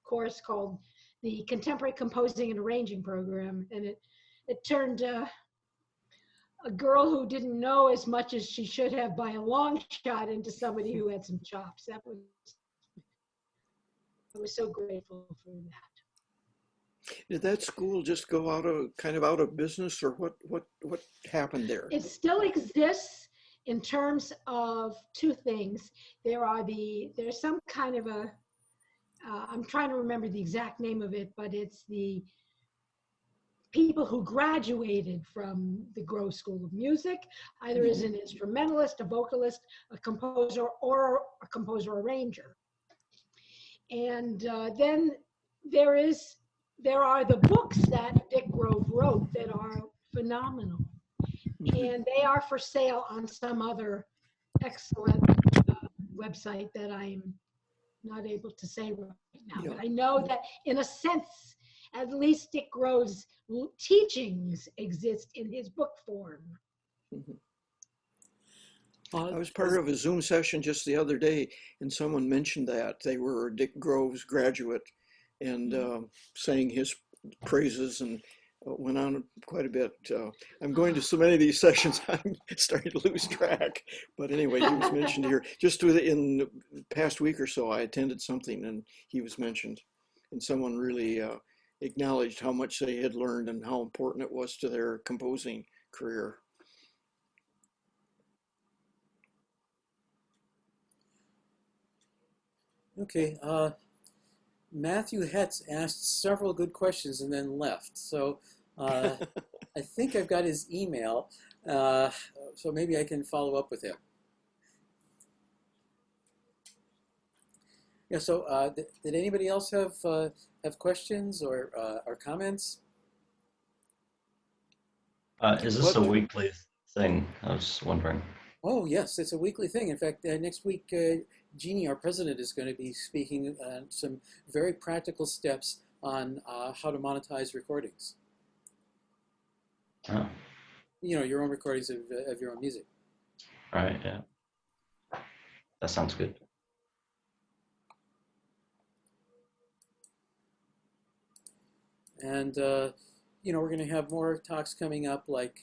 course called the Contemporary Composing and Arranging Program. And it turned a girl who didn't know as much as she should have by a long shot into somebody who had some chops. I was so grateful for that. Did that school just go out of business, or what happened there? It still exists in terms of two things. There's some kind of a I'm trying to remember the exact name of it, but it's the people who graduated from the Grove School of Music, either as an instrumentalist, a vocalist, a composer, or a composer arranger. And then there are the books that Dick Grove wrote that are phenomenal. And they are for sale on some other excellent website that I'm not able to say right now. But I know that in a sense, at least Dick Grove's teachings exist in his book form. I was part of a Zoom session just the other day, and someone mentioned that they were Dick Grove's graduate, and sang his praises, and went on quite a bit. I'm going to so many of these sessions, I'm starting to lose track. But anyway, he was mentioned here. Just in the past week or so, I attended something, and he was mentioned, and someone really acknowledged how much they had learned and how important it was to their composing career. Okay, Matthew Hetz asked several good questions and then left. So I think I've got his email, so maybe I can follow up with him. Yeah, so did anybody else have questions or comments? Is this a weekly thing? I was wondering. Oh, yes, it's a weekly thing. In fact, next week, Jeannie, our president, is going to be speaking some very practical steps on how to monetize recordings. Oh. You know, your own recordings of your own music. Right, yeah. That sounds good. And, you know, we're going to have more talks coming up, like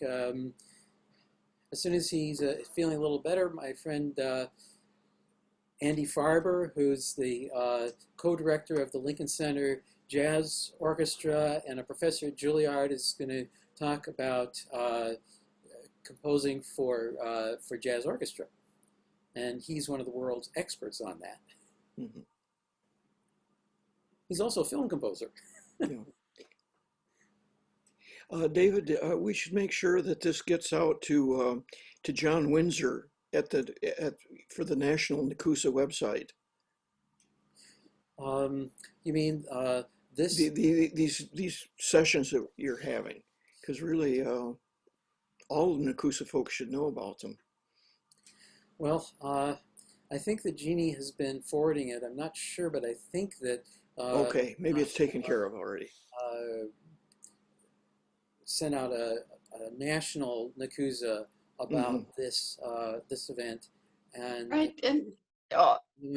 as soon as he's feeling a little better, my friend Andy Farber, who's the co-director of the Lincoln Center Jazz Orchestra and a professor at Juilliard, is going to talk about composing for jazz orchestra. And he's one of the world's experts on that. Mm-hmm. He's also a film composer. Yeah. David, we should make sure that this gets out to John Windsor for the National NACUSA website. You mean this? These sessions that you're having, because really all NACUSA folks should know about them. Well, I think that Jeannie has been forwarding it. I'm not sure, but I think that okay, maybe it's taken care of already. Sent out a national NACUSA about this event, and Right, and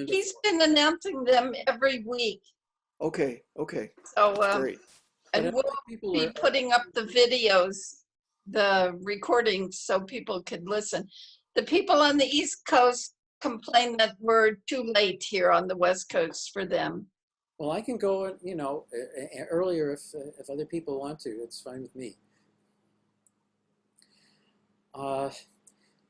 he's been announcing them every week. Okay. So great. and we'll be putting up the videos, the recordings, so people could listen. The people on the East Coast complain that we're too late here on the West Coast for them. Well, I can go, you know, earlier if other people want to. It's fine with me.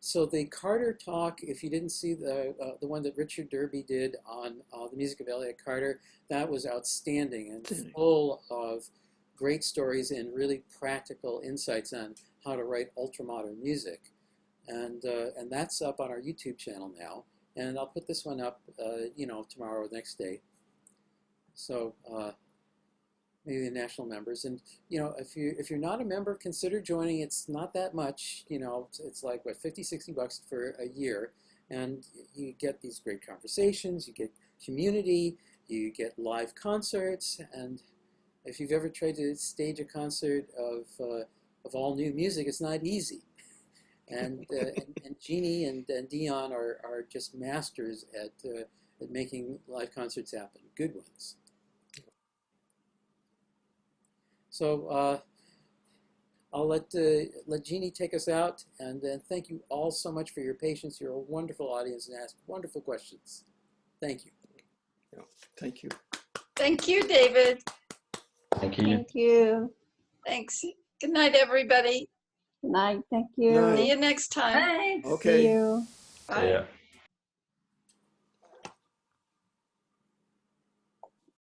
So the Carter talk, if you didn't see the one that Richard Derby did on the music of Elliott Carter, that was outstanding and full of great stories and really practical insights on how to write ultramodern music. And that's up on our YouTube channel now. And I'll put this one up, you know, tomorrow or the next day. So maybe the national members, and you know, if you're not a member, consider joining. It's not that much, you know. It's like what, $50-$60 for a year, And you get these great conversations, you get community, you get live concerts, and if you've ever tried to stage a concert of all new music, it's not easy. And Jeannie and Dion are just masters at making live concerts happen, good ones. So I'll let Jeannie take us out, and then thank you all so much for your patience. You're a wonderful audience and asked wonderful questions. Thank you. Yeah, thank you. Thank you, David. Thank you. Thank you. Thanks. Good night, everybody. Good night. Thank you. Night. See you next time. Thanks. Okay. See you. Bye. Yeah.